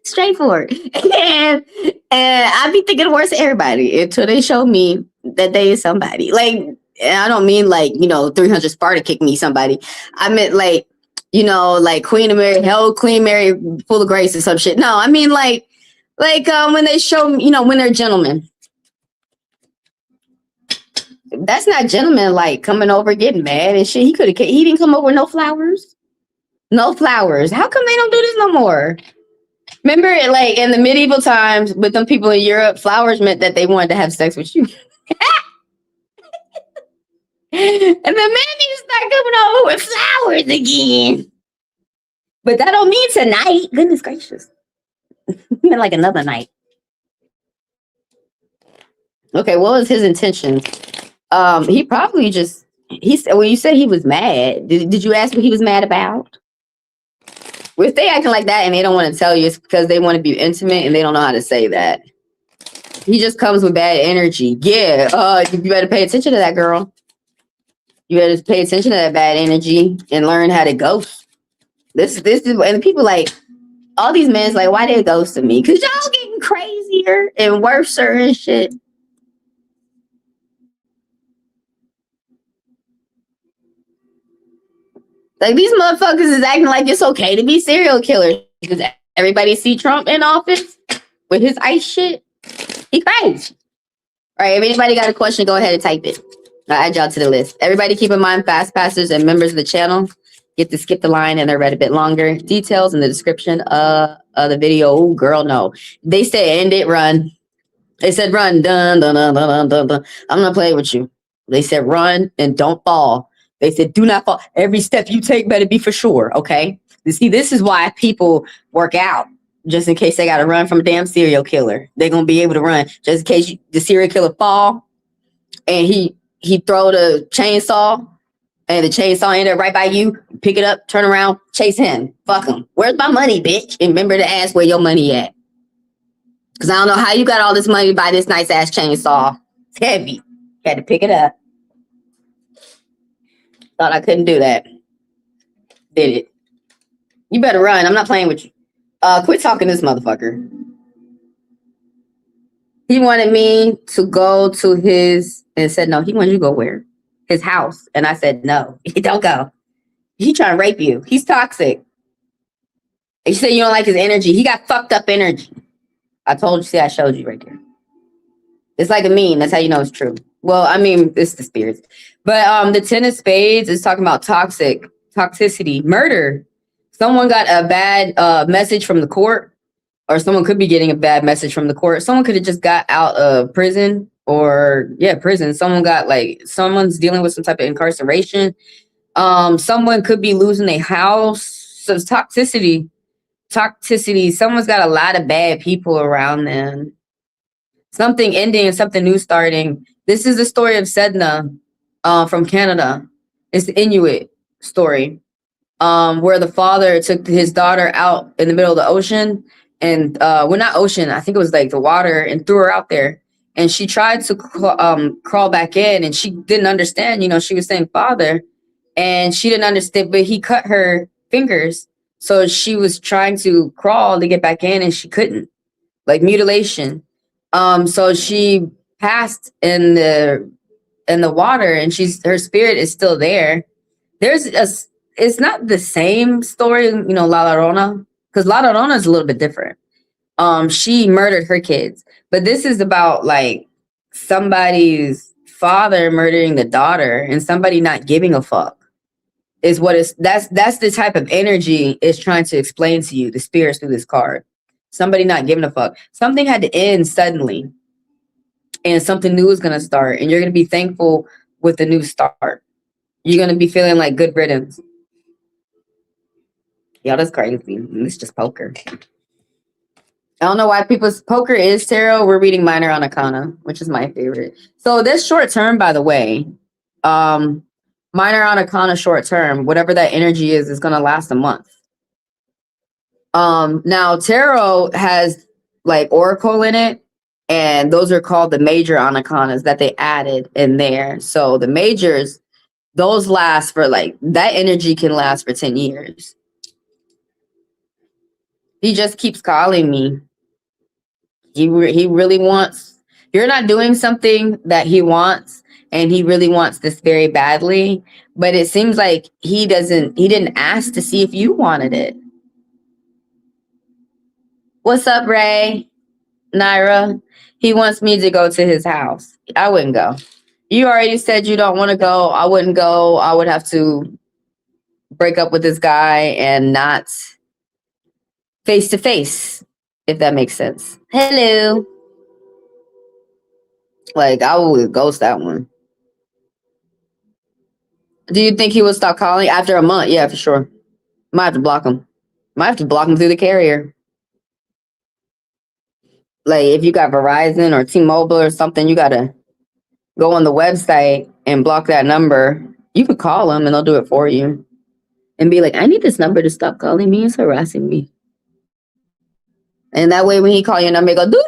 straightforward. And I be thinking the worst of everybody until they show me that they is somebody. Like, and I don't mean like, 300 Sparta kick me somebody. I meant like, like Queen Mary, hell, Queen Mary full of grace or some shit. No, I mean like when they show, when they're gentlemen. That's not gentleman like coming over getting mad and shit. He didn't come over with no flowers. No flowers. How come they don't do this no more? Remember, like in the medieval times with them people in Europe, flowers meant that they wanted to have sex with you. And the men need to start coming over with flowers again. But that don't mean tonight. Goodness gracious. Meant like another night. Okay, what was his intention? He probably when you said he was mad, did you ask what he was mad about? Well, if they acting like that and they don't want to tell you, it's because they want to be intimate and they don't know how to say that. He just comes with bad energy. Yeah, you better pay attention to that, girl. You better pay attention to that bad energy and learn how to ghost. This is, and people like, all these men's like, why they ghosting me? Because y'all getting crazier and worser and shit. Like, these motherfuckers is acting like it's okay to be serial killers because everybody see Trump in office with his ICE shit. He crazy. All right, if anybody got a question, go ahead and type it. I'll add y'all to the list. Everybody keep in mind, fast passers and members of the channel get to skip the line and they're read a bit longer. Details in the description of the video. Oh, girl, no. They said end it, run. They said run. Dun, dun, dun, dun, dun, dun. I'm not playing with you. They said run and don't fall. They said do not fall. Every step you take better be for sure, okay? You see, this is why people work out. Just in case they got to run from a damn serial killer. They're going to be able to run. Just in case the serial killer fall and he throw the chainsaw and the chainsaw ended right by you, pick it up, turn around, chase him. Fuck him. Where's my money, bitch? And remember to ask where your money at. Because I don't know how you got all this money to buy this nice ass chainsaw. It's heavy. Had to pick it up. Thought I couldn't do that. Did it. You better run. I'm not playing with you. Quit talking to this motherfucker. He wanted me to go to his, and said no. He wanted you to go where? His house. And I said no. Don't go. He trying to rape you. He's toxic. And you said you don't like his energy. He got fucked up energy. I told you. See, I showed you right there. It's like a meme. That's how you know it's true. Well, I mean, it's the spirits. But the 10 of spades is talking about toxicity, murder. Someone got a bad message from the court, or someone could be getting a bad message from the court. Someone could have just got out of prison or, prison. Someone's dealing with some type of incarceration. Someone could be losing their house. So it's toxicity. Someone's got a lot of bad people around them. Something ending and something new starting. This is the story of Sedna from Canada. It's the Inuit story. Where the father took his daughter out in the middle of the ocean and not ocean, I think it was like the water, and threw her out there. And she tried to crawl back in, and she didn't understand. She was saying father, and she didn't understand, but he cut her fingers. So she was trying to crawl to get back in, and she couldn't, like mutilation. So she passed in the water, and her spirit is still there. It's not the same story, La Llorona, because La Llorona is a little bit different. She murdered her kids, but this is about like somebody's father murdering the daughter and somebody not giving a fuck. Is what is that's the type of energy it's trying to explain to you, the spirits through this card. Somebody not giving a fuck. Something had to end suddenly, and something new is gonna start, and you're gonna be thankful with the new start. You're gonna be feeling like good riddance. Y'all, that's crazy. It's just poker. I don't know why poker is tarot. We're reading minor arcana, which is my favorite. So this short term, by the way, minor arcana short term, whatever that energy is going to last a month. Now tarot has like oracle in it, and those are called the major arcanas that they added in there. So the majors, those last for like, that energy can last for 10 years. He just keeps calling me. He really wants, you're not doing something that he wants, and he really wants this very badly, but it seems like he didn't ask to see if you wanted it. What's up, Ray? Naira? He wants me to go to his house. I wouldn't go. You already said you don't want to go. I wouldn't go. I would have to break up with this guy and not face to face, if that makes sense. Hello. Like, I would ghost that one. Do you think he will stop calling after a month? Yeah, for sure. Might have to block him. Might have to block him through the carrier. Like, if you got Verizon or T-Mobile or something, you got to go on the website and block that number. You could call them and they'll do it for you. And be like, I need this number to stop calling me. It's harassing me. And that way, when he call your number, you go, do.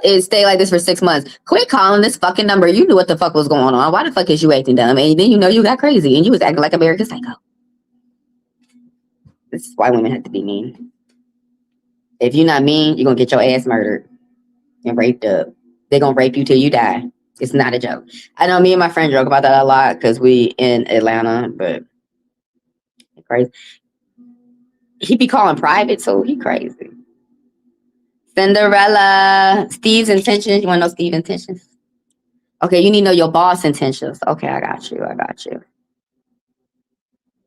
It stay like this for 6 months. Quit calling this fucking number. You knew what the fuck was going on. Why the fuck is you acting dumb? And then you know you got crazy and you was acting like American Psycho. This is why women have to be mean. If you're not mean, you're gonna get your ass murdered and raped up. They're gonna rape you till you die. It's not a joke. I know me and my friend joke about that a lot because we in Atlanta, but crazy. He be calling private, so he crazy. Cinderella. Steve's intentions. You want to know Steve's intentions? Okay, you need to know your boss intentions. Okay, I got you. I got you.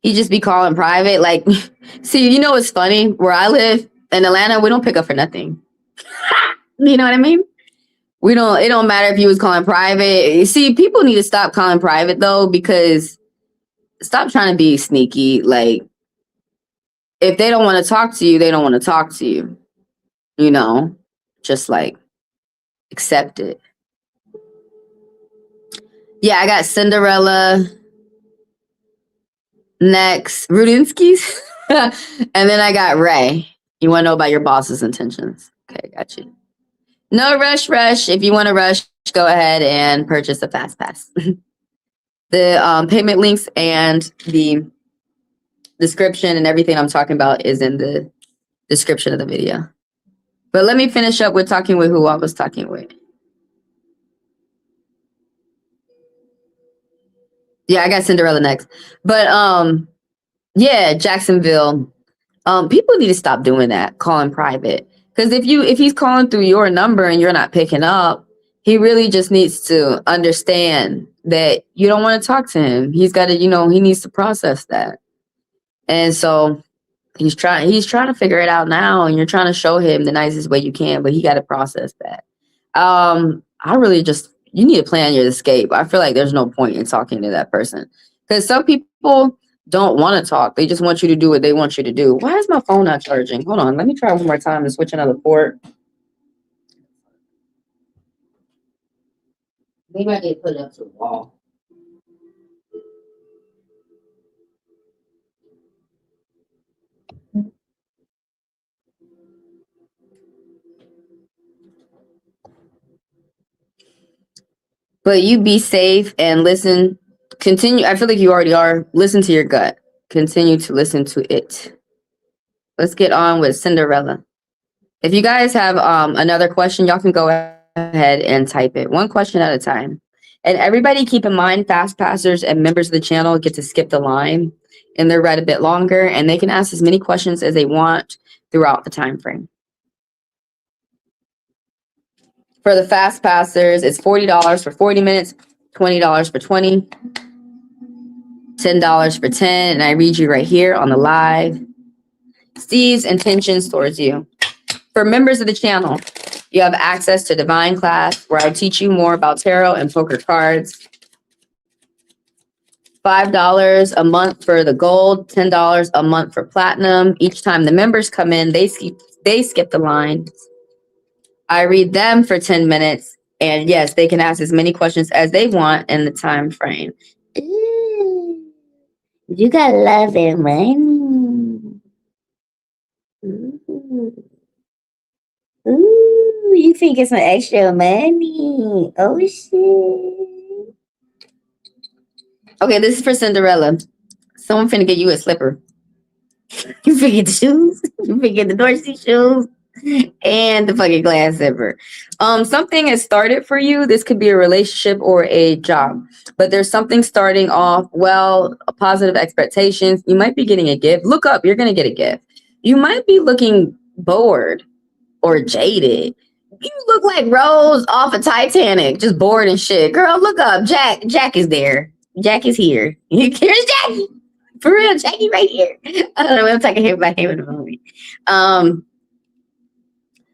He just be calling private. Like, see, you know what's funny? Where I live in Atlanta, we don't pick up for nothing. You know what I mean? We don't, it don't matter if you was calling private. See, people need to stop calling private though, because stop trying to be sneaky. Like, if they don't want to talk to you, they don't want to talk to you. You know, just like accept it. Yeah, I got Cinderella. Next, Rudinsky's. And then I got Ray. You want to know about your boss's intentions? Okay, got you. No rush. If you want to rush, go ahead and purchase a fast pass. The payment links and the description and everything I'm talking about is in the description of the video. But let me finish up with talking with who I was talking with. Yeah, I got Cinderella next. But yeah, Jacksonville. People need to stop doing that, calling private. Because if he's calling through your number and you're not picking up, he really just needs to understand that you don't want to talk to him. He's got to, you know, he needs to process that. And so he's trying to figure it out now, and you're trying to show him the nicest way you can, but he got to process that. I really just, you need to plan your escape. I feel like there's no point in talking to that person, because some people don't want to talk. They just want you to do what they want you to do. Why is my phone not charging? Hold on, let me try one more time to switch another port. Maybe I need to put it up to the wall. But you be safe and listen. Continue. I feel like you already are. Listen to your gut. Continue to listen to it. Let's get on with Cinderella. If you guys have another question, y'all can go ahead and type it. One question at a time. And everybody keep in mind, fast passers and members of the channel get to skip the line and they're read a bit longer, and they can ask as many questions as they want throughout the time frame. For the fast passers, it's $40 for 40 minutes, $20 for 20, $10 for 10, and I read you right here on the live. Steve's intentions towards you. For members of the channel, you have access to Divine class, where I teach you more about tarot and poker cards. $5 a month for the gold, $10 a month for platinum. Each time the members come in, they skip the line. I read them for 10 minutes, and yes, they can ask as many questions as they want in the time frame. Ooh, you got love and money. Ooh, you think it's some extra money? Oh shit. Okay, this is for Cinderella. Someone finna get you a slipper. You finna get the shoes. You finna get the Dorsey shoes. And the fucking glass zipper. Something has started for you. This could be a relationship or a job, but there's something starting off well, positive expectations. You might be getting a gift. Look up, you're gonna get a gift. You might be looking bored or jaded. You look like Rose off of Titanic, just bored and shit. Girl, look up. Jack is there. Jack is here. Here's Jackie. For real, Jackie right here. I don't know. I'm talking about him in a moment.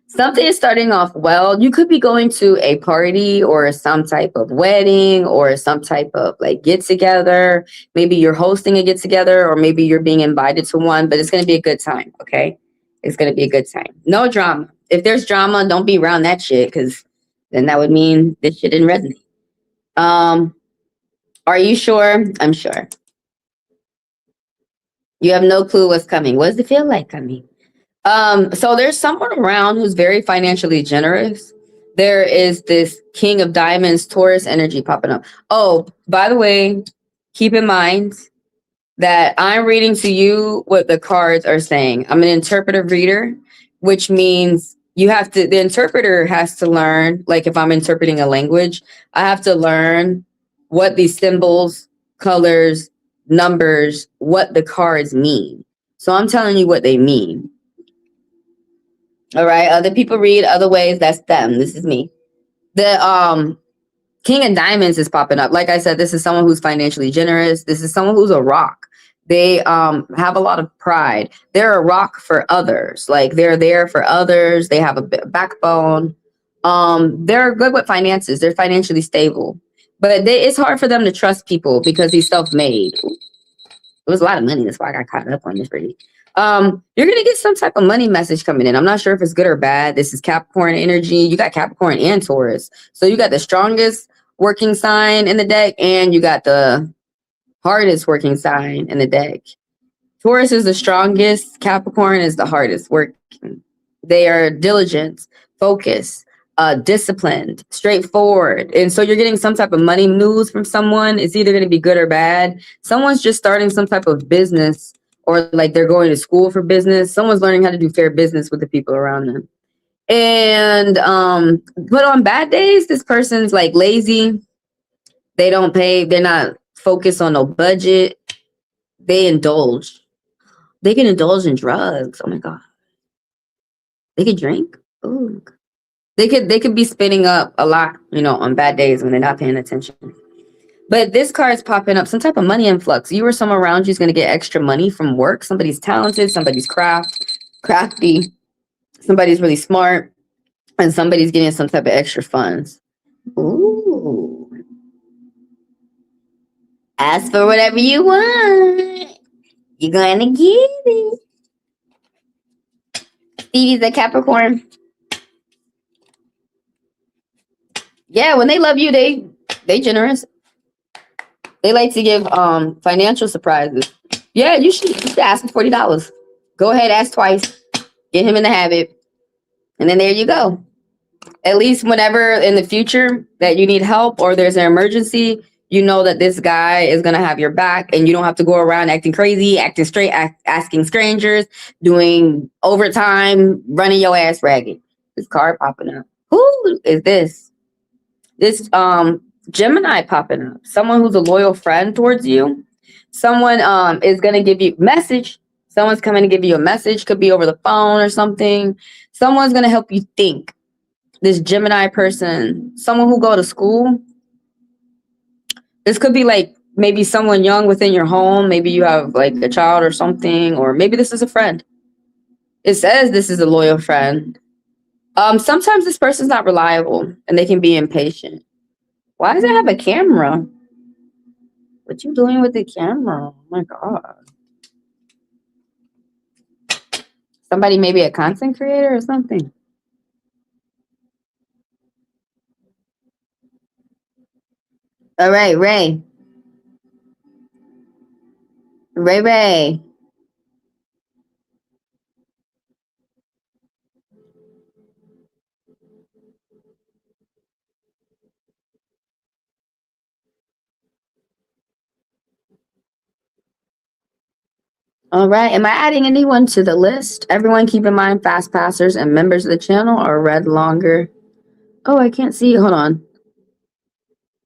Something is starting off well. You could be going to a party or some type of wedding or some type of like get together. Maybe you're hosting a get together, or maybe you're being invited to one, but it's going to be a good time. Okay. It's going to be a good time. No drama. If there's drama, don't be around that shit, because then that would mean this shit didn't resonate. Are you sure? I'm sure. You have no clue what's coming. What does it feel like coming? So there's someone around who's very financially generous, there is this King of Diamonds, Taurus energy popping up. Oh, by the way, keep in mind that I'm reading to you what the cards are saying. I'm an interpretive reader, which means the interpreter has to learn, like if I'm interpreting a language, I have to learn what these symbols, colors, numbers, what the cards mean. So I'm telling you what they mean. All right. Other people read other ways. That's them. This is me. The King of Diamonds is popping up. Like I said, this is someone who's financially generous. This is someone who's a rock. They have a lot of pride. They're a rock for others. Like they're there for others. They have a backbone. They're good with finances. They're financially stable. But it's hard for them to trust people because he's self-made. It was a lot of money. That's why I got caught up on this reading. You're going to get some type of money message coming in. I'm not sure if it's good or bad. This is Capricorn energy. You got Capricorn and Taurus. So you got the strongest working sign in the deck, and you got the hardest working sign in the deck. Taurus is the strongest. Capricorn is the hardest working. They are diligent, focused, disciplined, straightforward. And so you're getting some type of money news from someone. It's either going to be good or bad. Someone's just starting some type of business, or like they're going to school for business. Someone's learning how to do fair business with the people around them. And but on bad days, this person's like lazy. They don't pay. They're not focused on no budget. They indulge. They can indulge in drugs. Oh my God. They could drink. Ooh. They could be spinning up a lot, on bad days when they're not paying attention. But this card's popping up, some type of money influx. You or someone around you is going to get extra money from work. Somebody's talented, somebody's crafty, somebody's really smart, and somebody's getting some type of extra funds. Ooh. Ask for whatever you want. You're going to get it. Stevie's a Capricorn. Yeah, when they love you, they generous. They like to give financial surprises. Yeah, you should ask for $40. Go ahead, ask twice. Get him in the habit. And then there you go. At least whenever in the future that you need help or there's an emergency, you know that this guy is going to have your back, and you don't have to go around acting crazy, acting straight, asking strangers, doing overtime, running your ass ragged. This card popping up. Who is this? This Gemini popping up. Someone who's a loyal friend towards you. Someone is going to give you a message. Someone's coming to give you a message. Could be over the phone or something. Someone's going to help you think. This Gemini person, someone who go to school. This could be like maybe someone young within your home. Maybe you have like a child or something, or maybe this is a friend. It says this is a loyal friend. Sometimes this person's not reliable and they can be impatient. Why does it have a camera? What you doing with the camera? Oh my God. Somebody maybe a content creator or something. All right, Ray. Ray. All right. Am I adding anyone to the list? Everyone keep in mind fast passers and members of the channel are read longer. Oh, I can't see. Hold on.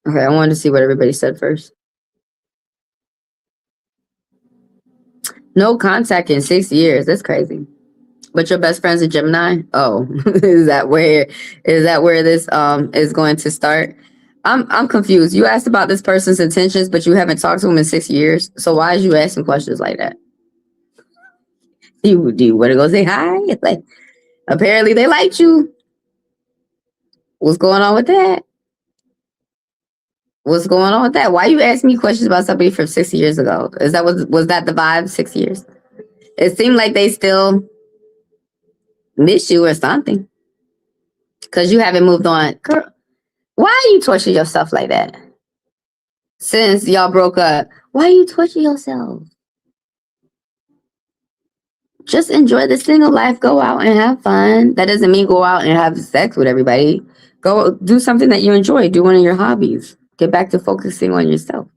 Okay, I wanted to see what everybody said first. No contact in 6 years. That's crazy. But your best friend's a Gemini? Oh, is that where this is going to start? I'm confused. You asked about this person's intentions, but you haven't talked to him in 6 years. So why is you asking questions like that? Do you want to go say hi? Like, apparently they liked you. What's going on with that? What's going on with that? Why you asking me questions about somebody from 6 years ago? Was that the vibe? 6 years? It seemed like they still miss you or something, because you haven't moved on. Girl, why are you torturing yourself like that? Since y'all broke up, why are you torturing yourself? just enjoy the single life. Go out and have fun. That doesn't mean go out and have sex with everybody. Go do something that you enjoy. Do one of your hobbies. Get back to focusing on yourself.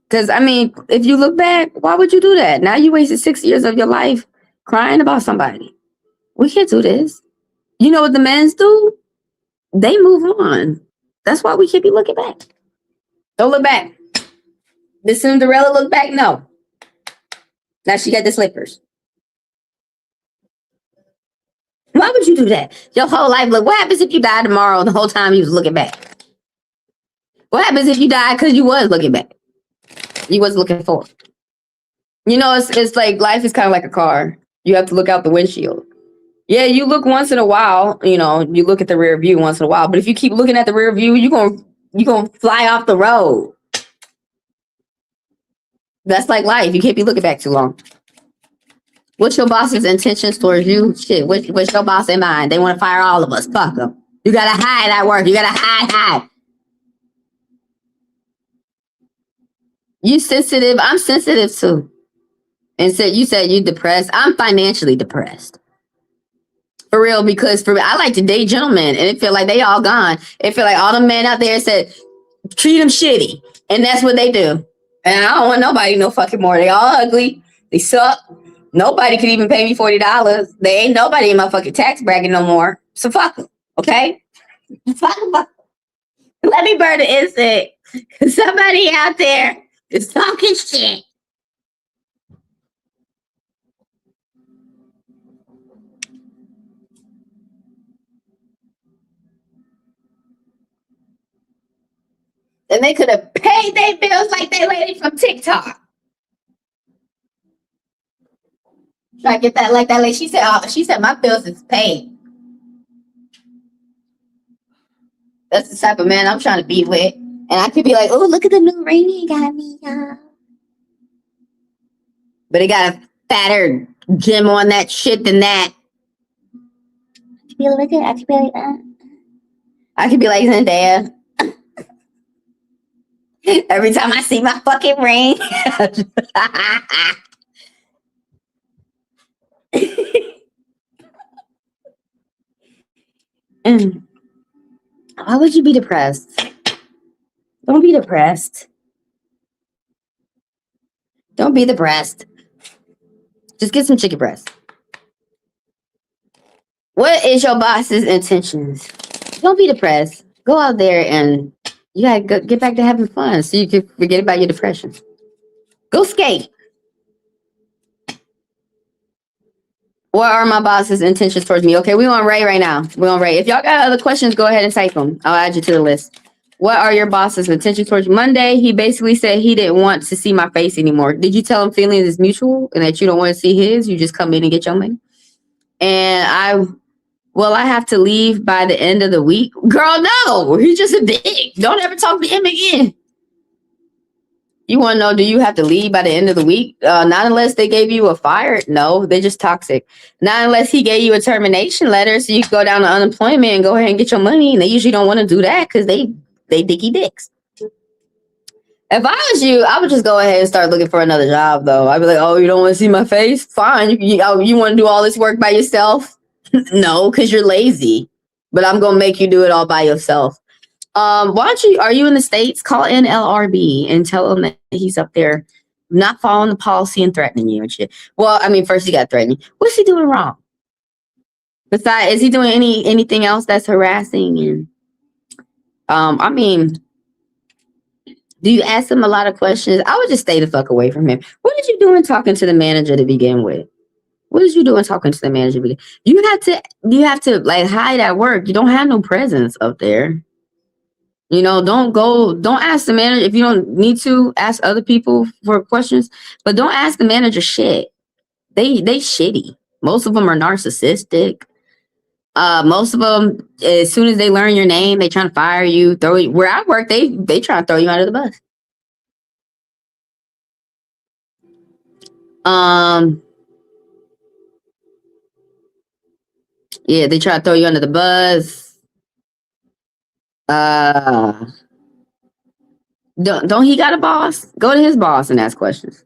Because, I mean, if you look back, why would you do that? Now you wasted 6 years of your life crying about somebody. We can't do this. You know what the men's do? They move on. That's why we can't be looking back. Don't look back. Did Cinderella look back? No. Now she got the slippers. Why would you do that? Your whole life, look, what happens if you die tomorrow the whole time you was looking back? What happens if you died because you was looking back? You was looking forward. You know, it's like life is kind of like a car. You have to look out the windshield. Yeah, you look once in a while, you know, you look at the rear view once in a while. But if you keep looking at the rear view, you're gonna fly off the road. That's like life. You can't be looking back too long. What's your boss's intentions towards you? Shit, what's your boss in mind? They want to fire all of us. Fuck them. You gotta hide at work. You gotta hide. You sensitive. I'm sensitive too. And you said you depressed. I'm financially depressed. For real, because I like to date gentlemen, and it feel like they all gone. It feel like all the men out there said, treat them shitty. And that's what they do. And I don't want nobody no fucking more. They all ugly. They suck. Nobody could even pay me $40. They ain't nobody in my fucking tax bracket no more. So fuck them, okay? Fuck them. Let me burn the insect. Somebody out there is talking shit. And they could have paid their bills like that lady from TikTok. Try to get that like that lady. She said my bills is paid. That's the type of man I'm trying to be with. And I could be like, oh, look at the new ring he got me, y'all. But he got a fatter gem on that shit than that. I could be like Zendaya. Every time I see my fucking ring. Why would you be depressed? Don't be depressed. Don't be depressed. Just get some chicken breast. What is your boss's intentions? Don't be depressed. Go out there and you gotta get back to having fun so you can forget about your depression. Go skate. What are my boss's intentions towards me? Okay, we on Ray right now. We on Ray. If y'all got other questions, go ahead and type them. I'll add you to the list. What are your boss's intentions towards you? Monday, he basically said he didn't want to see my face anymore. Did you tell him feelings is mutual and that you don't want to see his? You just come in and get your money? And I have to leave by the end of the week. Girl, no. He's just a dick. Don't ever talk to him again. You want to know, do you have to leave by the end of the week? Not unless they gave you a fire. No, they're just toxic. Not unless he gave you a termination letter so you can go down to unemployment and go ahead and get your money. And they usually don't want to do that because they dicky dicks. If I was you, I would just go ahead and start looking for another job, though. I'd be like, oh, you don't want to see my face? Fine. You want to do all this work by yourself? No, because you're lazy. But I'm going to make you do it all by yourself. Are you in the States? Call NLRB and tell him that he's up there not following the policy and threatening you and shit. Well, I mean, first he got threatened. What's he doing wrong? Besides, is he doing anything else that's harassing? And I mean, do you ask him a lot of questions? I would just stay the fuck away from him. What did you doing talking to the manager to begin with? What did you doing talking to the manager? You have to like hide at work. You don't have no presence up there. You know, don't ask the manager if you don't need to. Ask other people for questions, but don't ask the manager shit. They shitty. Most of them are narcissistic. Most of them, as soon as they learn your name, they trying to fire you. Throw you. Where I work, they try to throw you under the bus. Yeah, they try to throw you under the bus. Don't he got a boss? Go to his boss and ask questions.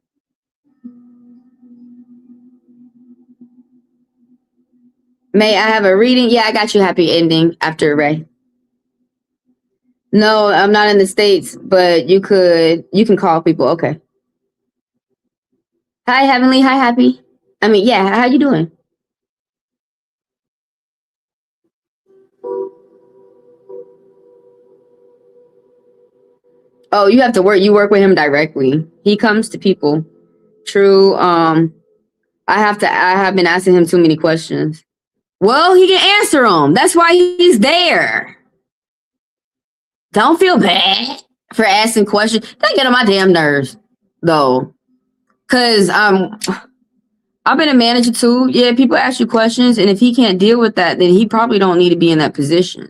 May I have a reading? Yeah, I got you. Happy ending after Ray. No, I'm not in the States, but you can call people. Okay. Hi, Heavenly. Hi, Happy. I mean, yeah, how you doing? Oh, you have to work. You work with him directly. He comes to people. True. I have been asking him too many questions. Well, he can answer them. That's why he's there. Don't feel bad for asking questions. That get on my damn nerves, though. Cause I've been a manager too. Yeah, people ask you questions, and if he can't deal with that, then he probably don't need to be in that position.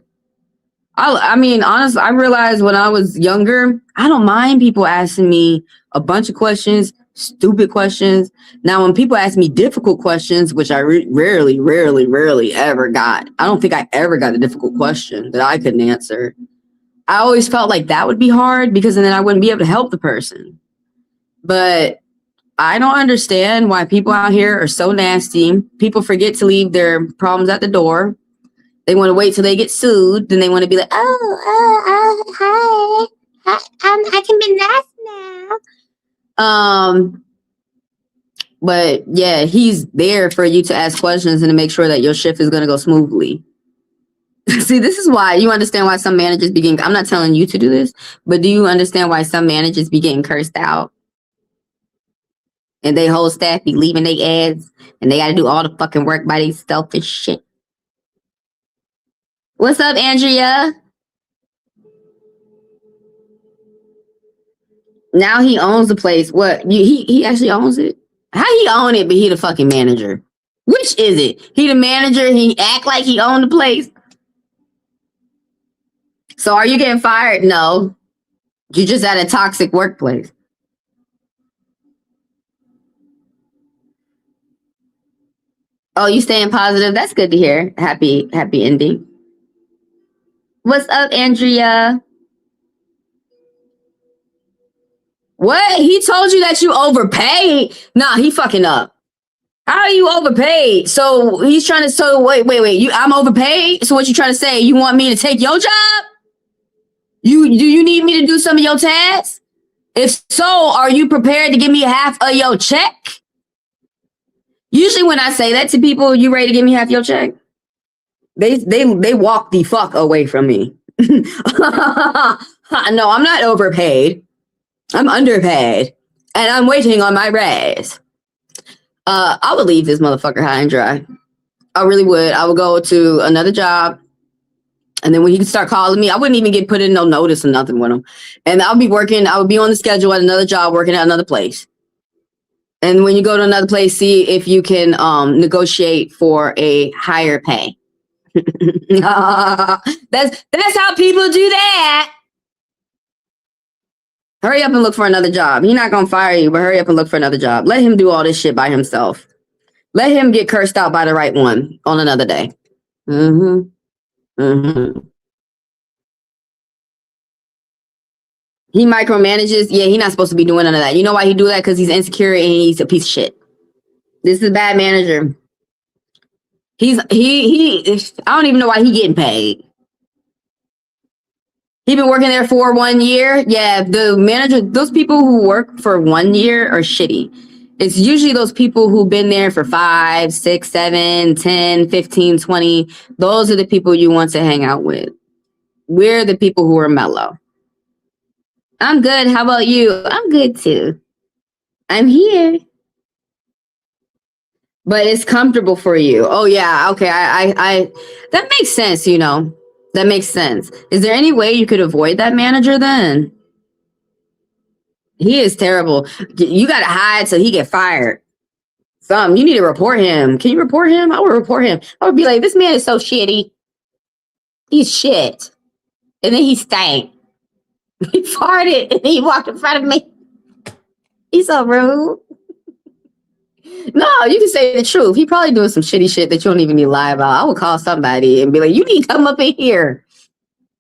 I mean, honestly, I realized when I was younger, I don't mind people asking me a bunch of questions, stupid questions. Now, when people ask me difficult questions, which I rarely ever got, I don't think I ever got a difficult question that I couldn't answer. I always felt like that would be hard because then I wouldn't be able to help the person. But I don't understand why people out here are so nasty. People forget to leave their problems at the door. They want to wait till they get sued. Then they want to be like, hi. I can be nice now. But yeah, he's there for you to ask questions and to make sure that your shift is going to go smoothly. See, this is why you understand why some managers be getting, I'm not telling you to do this, but do you understand why some managers be getting cursed out? And they whole staff be leaving their ads and they got to do all the fucking work by themselves and shit. What's up, Andrea? Now he owns the place. What? He actually owns it? How he own it, but he the fucking manager? Which is it? He the manager, he act like he owned the place? So are you getting fired? No. You just at a toxic workplace. Oh, you staying positive? That's good to hear. Happy ending. What's up, Andrea? What? He told you that you overpaid? Nah, he fucking up. How are you overpaid? So he's trying to. So wait. I'm overpaid. So what you trying to say? You want me to take your job? Do you need me to do some of your tasks? If so, are you prepared to give me half of your check? Usually, when I say that to people, you ready to give me half your check? They walk the fuck away from me. No, I'm not overpaid. I'm underpaid, and I'm waiting on my raise. I would leave this motherfucker high and dry. I really would. I would go to another job. And then when he could start calling me, I wouldn't even get put in no notice or nothing with him. And I would be on the schedule at another job, working at another place. And when you go to another place, see if you can negotiate for a higher pay. That's how people do that. Hurry up and look for another job. He's not going to fire you, but hurry up and look for another job. Let him do all this shit by himself. Let him get cursed out by the right one on another day. Mm-hmm. Mm-hmm. He micromanages. Yeah, he's not supposed to be doing none of that. You know why he do that? Because he's insecure and he's a piece of shit. This is a bad manager. I don't even know why he getting paid. He been working there for 1 year. Yeah, the manager, those people who work for 1 year are shitty. It's usually those people who've been there for 5, 6, 7, 10, 15, 20. Those are the people you want to hang out with. We're the people who are mellow. I'm good. How about you? I'm good too. I'm here. But it's comfortable for you. Oh yeah. Okay. I that makes sense, you know. That makes sense. Is there any way you could avoid that manager then? He is terrible. You gotta hide so he get fired. You need to report him. Can you report him? I would report him. I would be like, this man is so shitty. He's shit. And then he stank. He farted and he walked in front of me. He's so rude. No, you can say the truth. He probably doing some shitty shit that you don't even need to lie about. I would call somebody and be like, you need to come up in here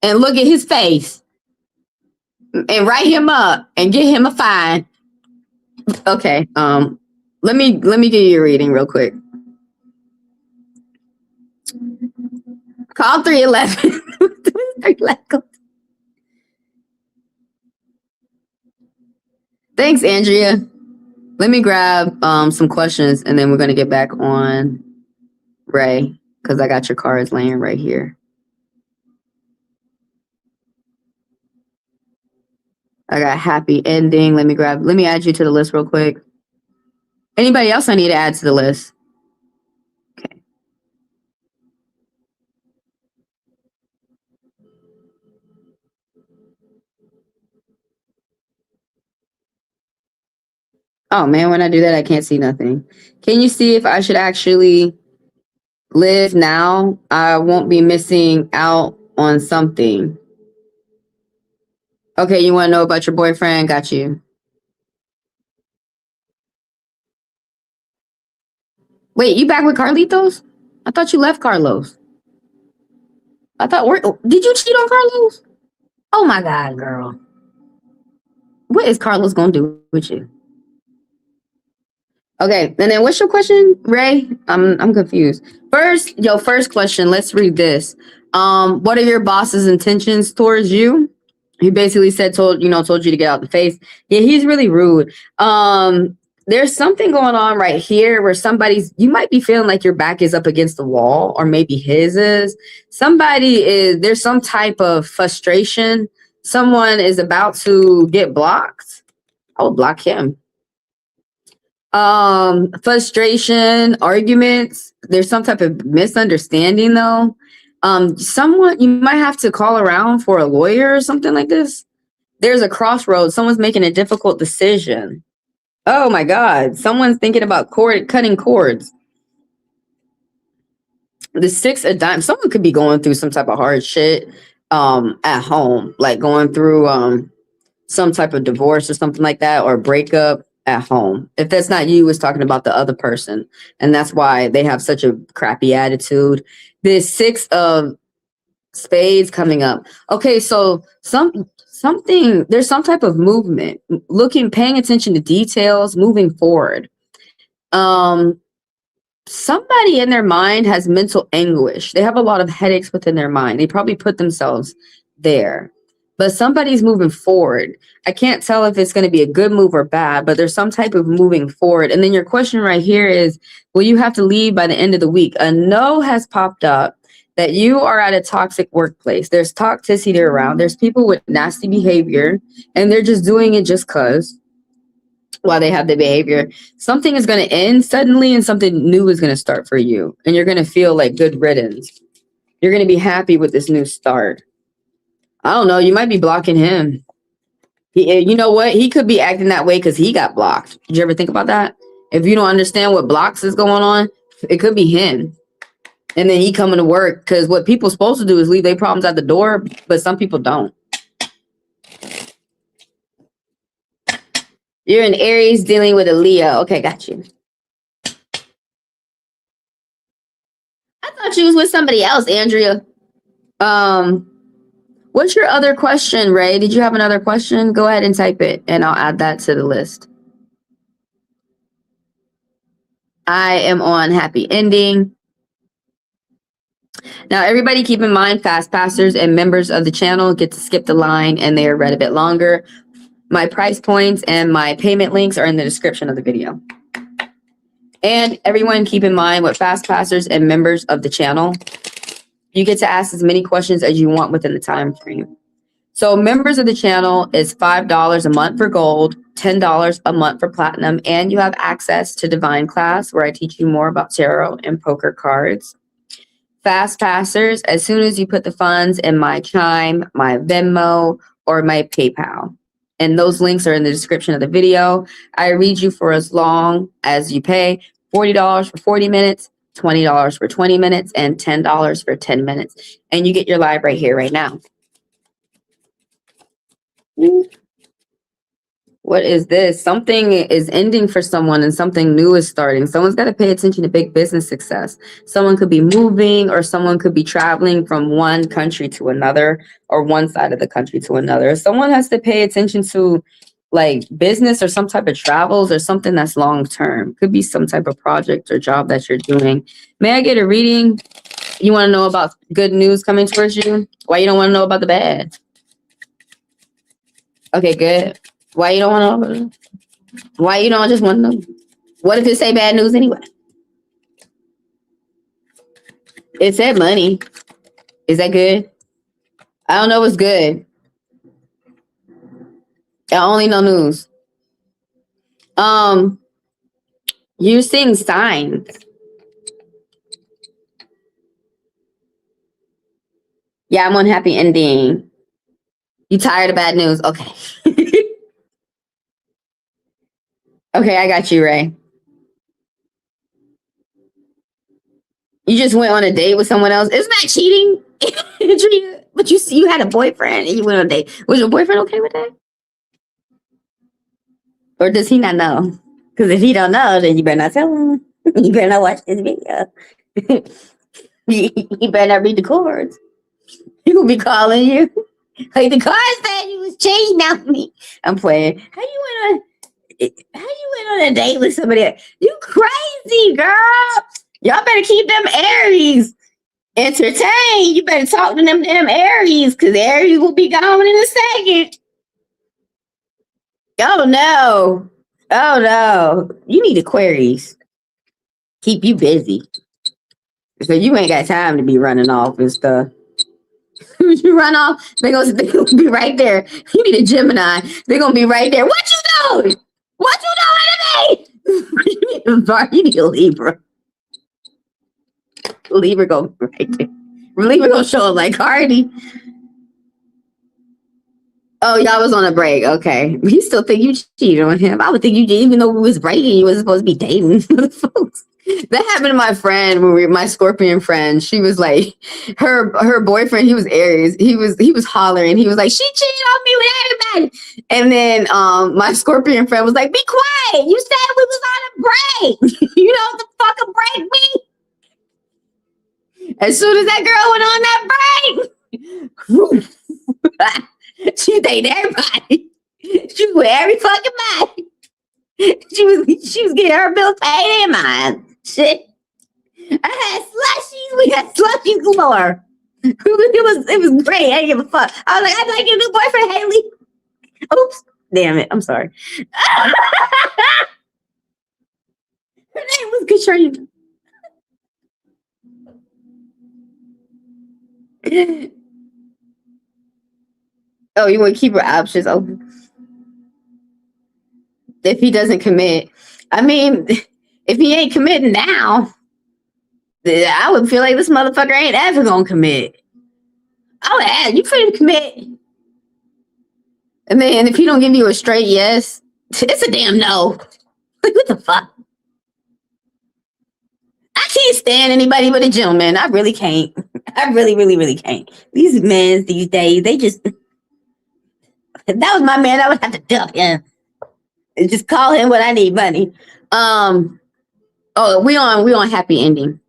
and look at his face and write him up and get him a fine. Okay. Let me give you a reading real quick. Call 311. 311. Thanks, Andrea. Let me grab some questions and then we're going to get back on Ray because I got your cards laying right here. I got happy ending. Let me add you to the list real quick. Anybody else I need to add to the list? Okay. Oh man, when I do that, I can't see nothing. Can you see if I should actually live now? I won't be missing out on something. Okay, you want to know about your boyfriend? Got you. Wait, you back with Carlitos? I thought you left Carlos. Did you cheat on Carlos? Oh my God, girl. What is Carlos gonna do with you? Okay, and then what's your question, Ray? I'm confused. First question, let's read this. What are your boss's intentions towards you? He basically told you to get out the face. Yeah, he's really rude. There's something going on right here where you might be feeling like your back is up against the wall, or maybe his is. There's some type of frustration. Someone is about to get blocked. I would block him. Frustration, arguments. There's some type of misunderstanding though. Someone, you might have to call around for a lawyer or something like this. There's a crossroads. Someone's making a difficult decision. Oh my God. Someone's thinking about cutting cords. The 6 of Diamonds. Someone could be going through some type of hard shit at home, like going through some type of divorce or something like that, or breakup at home. If that's not you, it's talking about the other person. And that's why they have such a crappy attitude. There's 6 of Spades coming up. Okay, so there's some type of movement, paying attention to details, moving forward. Somebody in their mind has mental anguish. They have a lot of headaches within their mind. They probably put themselves there. But somebody's moving forward. I can't tell if it's going to be a good move or bad, but there's some type of moving forward. And then your question right here is, will you have to leave by the end of the week? A no has popped up that you are at a toxic workplace. There's toxicity around. There's people with nasty behavior, and they're just doing it just because while they have the behavior. Something is going to end suddenly and something new is going to start for you. And you're going to feel like good riddance. You're going to be happy with this new start. I don't know. You might be blocking him. You know what? He could be acting that way because he got blocked. Did you ever think about that? If you don't understand what blocks is going on, it could be him. And then he coming to work because what people supposed to do is leave their problems at the door, but some people don't. You're an Aries dealing with a Leo. Okay, got you. I thought you was with somebody else, Andrea. What's your other question, Ray? Did you have another question? Go ahead and type it, and I'll add that to the list. I am on happy ending. Now, everybody keep in mind, fast passers and members of the channel get to skip the line, and they are read a bit longer. My price points and my payment links are in the description of the video. And everyone keep in mind, with fast passers and members of the channel, you get to ask as many questions as you want within the time frame. So members of the channel is $5 a month for gold, $10 a month for platinum, and you have access to Divine class where I teach you more about tarot and poker cards. Fast passers, as soon as you put the funds in my Chime, my Venmo, or my PayPal, and those links are in the description of the video, I read you for as long as you pay. $40 for 40 minutes, $20 for 20 minutes, and $10 for 10 minutes. And you get your live right here, right now. What is this? Something is ending for someone and something new is starting. Someone's got to pay attention to big business success. Someone could be moving, or someone could be traveling from one country to another, or one side of the country to another. Someone has to pay attention to like business or some type of travels or something that's long term. Could be some type of project or job that you're doing. May I get a reading You want to know about good news coming towards you? Why you don't want to know about the bad? Okay, good. Why you don't want to know? Why you don't just want to know? What if it say bad news anyway? It said money. Is that good? I don't know what's good. I only know news. You're seeing signs. Yeah, I'm unhappy ending. You tired of bad news? Okay. Okay, I got you, Ray. You just went on a date with someone else. Isn't that cheating? But you had a boyfriend and you went on a date. Was your boyfriend okay with that? Or does he not know? Because if he don't know, then you better not tell him. You better not watch this video. You better not read the cards. He will be calling you. Like the card said you was cheating on me. I'm playing. How you went on a date with somebody else? You crazy, girl. Y'all better keep them Aries entertained. You better talk to them damn Aries, because Aries will be gone in a second. Oh no. Oh no. You need Aquarius. Keep you busy. So you ain't got time to be running off and stuff. You run off, they gonna be right there. You need a Gemini. They're gonna be right there. What you doing? What you doing to me? You need a Libra. Libra go right there. Libra gonna show up like Cardi. Oh, y'all was on a break. Okay. You still think you cheated on him? I would think you did, even though we was breaking, you wasn't supposed to be dating folks. That happened to my friend when my Scorpion friend. She was like, her boyfriend, he was Aries. He was hollering. He was like, she cheated on me with everybody. And then my Scorpion friend was like, be quiet. You said we was on a break. You know what the fuck a break mean? As soon as that girl went on that break, she dated everybody. She was with every fucking body. She was getting her bills paid and mine. Shit. I had slushies. We had slushies galore. It was great. I didn't give a fuck. I was like, I'd like your new boyfriend, Haley. Oops. Damn it. I'm sorry. Her name was Katrina. Oh, you want to keep your options open? If he doesn't commit. I mean, if he ain't committing now, I would feel like this motherfucker ain't ever gonna commit. I would ask, you finna commit? And then if he don't give you a straight yes, it's a damn no. What the fuck? I can't stand anybody but a gentleman. I really can't. I really, really, really can't. These men these days, they just, if that was my man, I would have to dump him. And just call him when I need money. Oh, we on happy ending.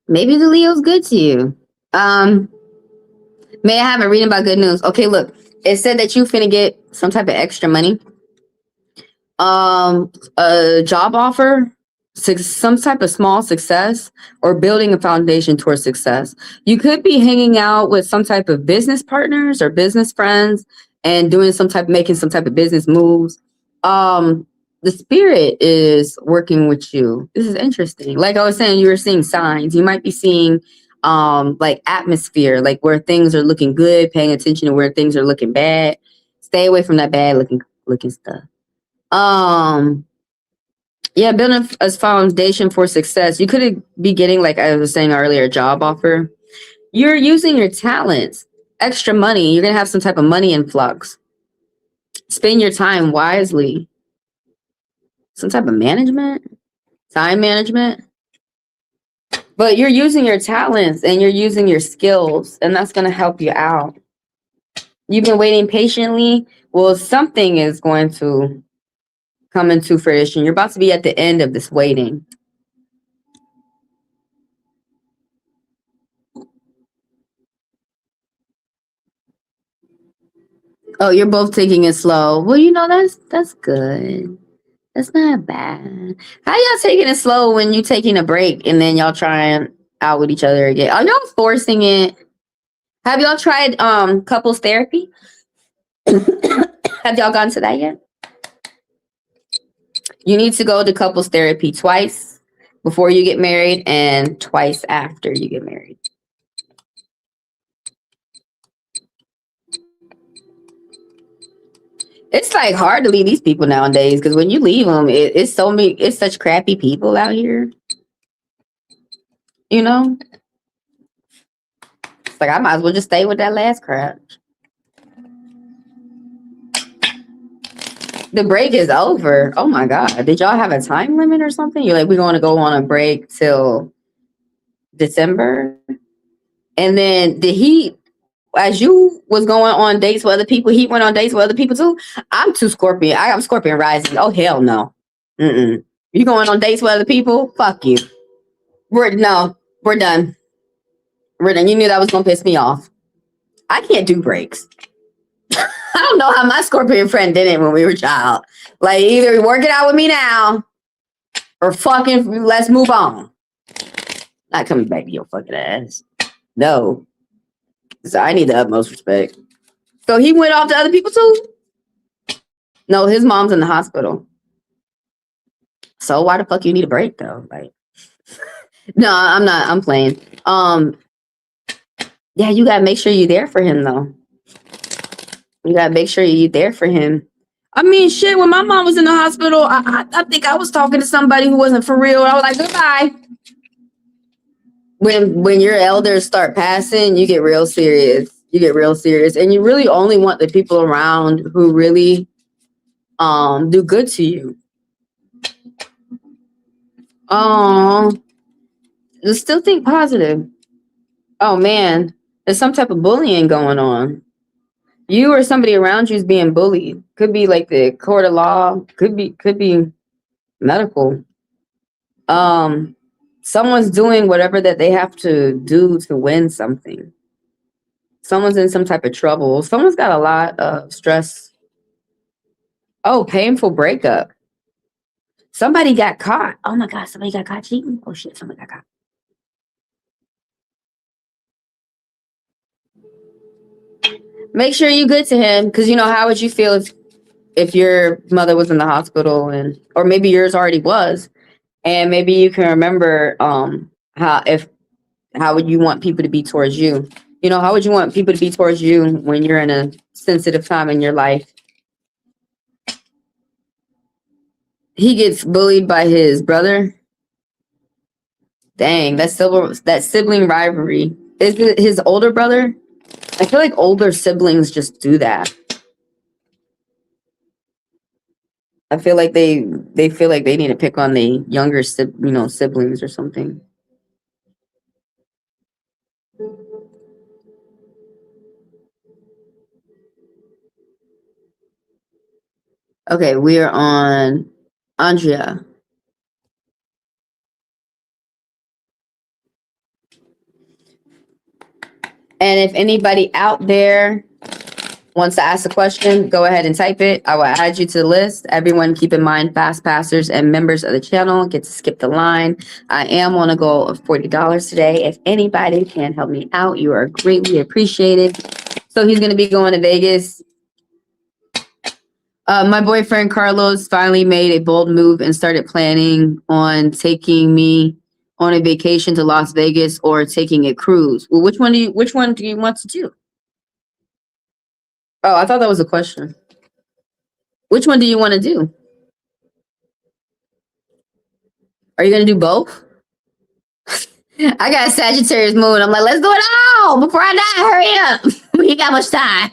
Maybe the Leo's good to you. May I have a reading about good news? Okay, look. It said that you finna get some type of extra money. A job offer, some type of small success, or building a foundation towards success. You could be hanging out with some type of business partners or business friends and making some type of business moves. The spirit is working with you. This is interesting. Like I was saying, you were seeing signs. You might be seeing like atmosphere, like where things are looking good, paying attention to where things are looking bad. Stay away from that bad looking stuff. Yeah, building a foundation for success. You could be getting, like I was saying earlier, a job offer. You're using your talents, extra money. You're gonna have some type of money influx. Spend your time wisely. Some type of management, time management. But you're using your talents and you're using your skills, and that's gonna help you out. You've been waiting patiently. Well, something is going to come into fruition. You're about to be at the end of this waiting. Oh, you're both taking it slow. Well, that's good. That's not bad. How y'all taking it slow when you taking a break and then y'all trying out with each other again? Are y'all forcing it? Have y'all tried couples therapy? Have y'all gone to that yet? You need to go to couples therapy twice before you get married and twice after you get married. It's like hard to leave these people nowadays because when you leave them, it's such crappy people out here. You know, it's like I might as well just stay with that last crap. The break is over. Oh my god! Did y'all have a time limit or something? You're like, we're going to go on a break till December, and then did he? As you was going on dates with other people, he went on dates with other people too. I'm too Scorpion. I'm Scorpion rising. Oh hell no. You going on dates with other people? Fuck you. We're done. We're done. You knew that was gonna piss me off. I can't do breaks. I don't know how my Scorpion friend did it when we were a child. Like either work it out with me now, or fucking let's move on. Not coming back to your fucking ass. No. So I need the utmost respect. So he went off to other people too? No, his mom's in the hospital. So why the fuck you need a break though? Like, no, I'm not. I'm playing. Yeah, you gotta make sure you're there for him though. You gotta make sure you're there for him. I mean, shit. When my mom was in the hospital, I think I was talking to somebody who wasn't for real. I was like, goodbye. When your elders start passing, you get real serious. You get real serious, and you really only want the people around who really do good to you. Just still think positive. Oh man, there's some type of bullying going on. You or somebody around you is being bullied. Could be like the court of law. Could be medical. Someone's doing whatever that they have to do to win something. Someone's in some type of trouble. Someone's got a lot of stress. Oh, painful breakup. Somebody got caught. Oh my god, somebody got caught cheating. Oh shit, somebody got caught. Make sure you're good to him, because how would you feel if your mother was in the hospital, or maybe yours already was, and maybe you can remember how would you want people to be towards you? How would you want people to be towards you when you're in a sensitive time in your life? He gets bullied by his brother. Dang, that sibling rivalry. Is it his older brother? I feel like older siblings just do that. I feel like they feel like they need to pick on the younger siblings or something. Okay, we are on Andrea. And if anybody out there wants to ask a question, go ahead and type it. I will add you to the list. Everyone keep in mind, fast passers and members of the channel get to skip the line. I am on a goal of $40 today. If anybody can help me out, you are greatly appreciated. So he's going to be going to Vegas. My boyfriend Carlos finally made a bold move and started planning on taking me on a vacation to Las Vegas or taking a cruise. Well, which one do you want to do? Oh, I thought that was a question. Which one do you want to do? Are you going to do both? I got a Sagittarius moon. I'm like, let's do it all before I die. Hurry up. We ain't got much time.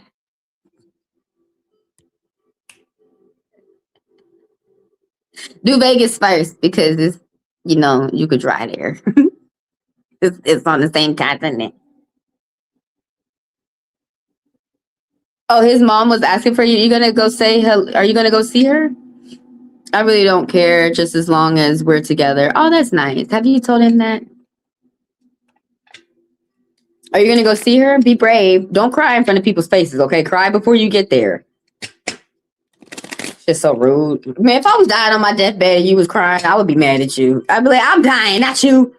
Do Vegas first because it's, you could drive there. It's on the same continent. Oh, his mom was asking for you. You gonna go say hello? Are you gonna go see her? I really don't care, just as long as we're together. Oh, that's nice. Have you told him that? Are you going to go see her? Be brave. Don't cry in front of people's faces, okay? Cry before you get there. Just so rude. Man, if I was dying on my deathbed and you was crying, I would be mad at you. I'd be like, I'm dying, not you.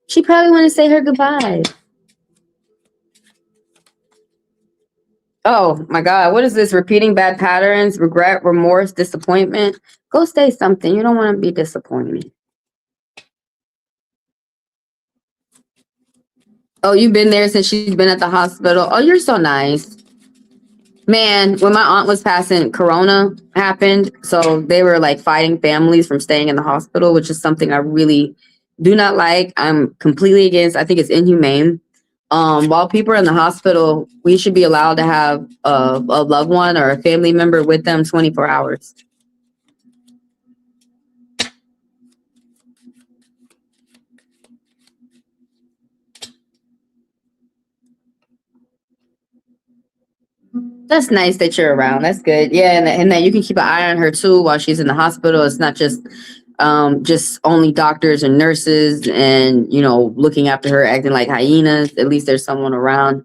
She probably want to say her goodbye. Oh my God, what is this? Repeating bad patterns, regret, remorse, disappointment. Go say something. You don't want to be disappointed. Oh, you've been there since she's been at the hospital. Oh, you're so nice. Man, when my aunt was passing, Corona happened. So they were like fighting families from staying in the hospital, which is something I really do not like. I'm completely against. I think it's inhumane. While people are in the hospital, we should be allowed to have a loved one or a family member with them 24 hours. That's nice that you're around. That's good. Yeah, and that you can keep an eye on her too while she's in the hospital. It's not just only doctors and nurses and looking after her acting like hyenas. At least there's someone around.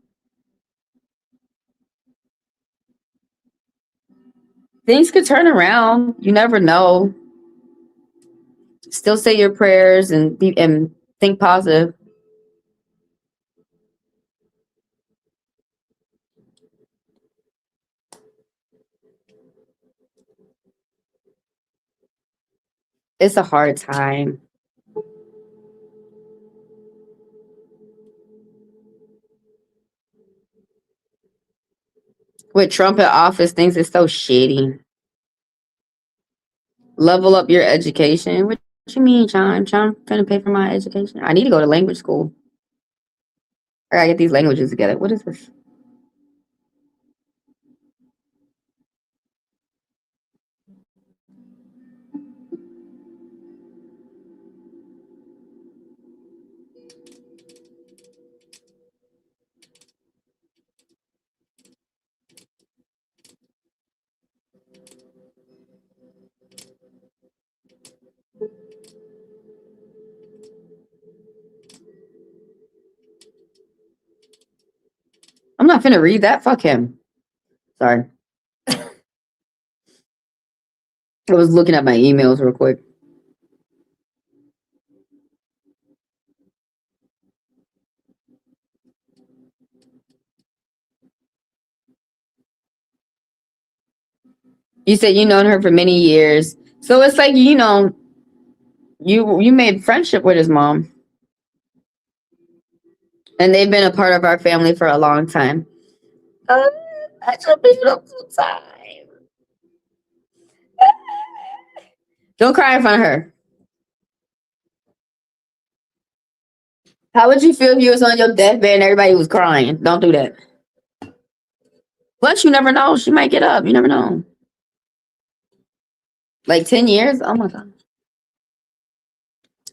Things could turn around. You never know. Still say your prayers and think positive. It's a hard time. With Trump in office, things is so shitty. Level up your education. What you mean, Chime? Chime finna pay for my education? I need to go to language school. I gotta get these languages together. What is this? I'm not finna read that. Fuck him. Sorry. I was looking at my emails real quick. You said you known her for many years. So it's like, you made friendship with his mom. And they've been a part of our family for a long time. Oh, that's a beautiful time. Don't cry in front of her. How would you feel if you was on your deathbed and everybody was crying? Don't do that. Plus, you never know. She might get up. You never know. Like 10 years? Oh my God.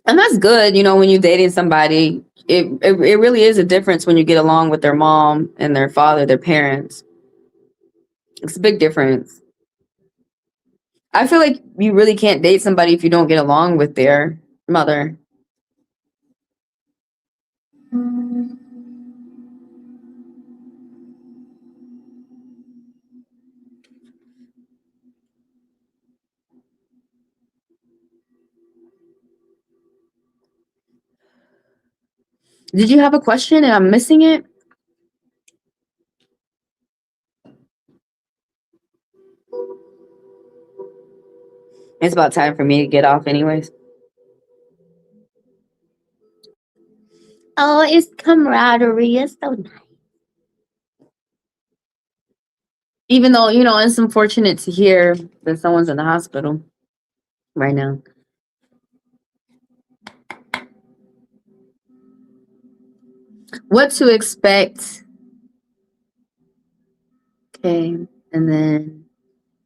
And that's good, when you're dating somebody. It really is a difference when you get along with their mom and their father, their parents. It's a big difference. I feel like you really can't date somebody if you don't get along with their mother. Did you have a question and I'm missing it? It's about time for me to get off anyways. Oh, it's camaraderie. It's so nice. Even though, it's unfortunate to hear that someone's in the hospital right now. What to expect. Okay. And then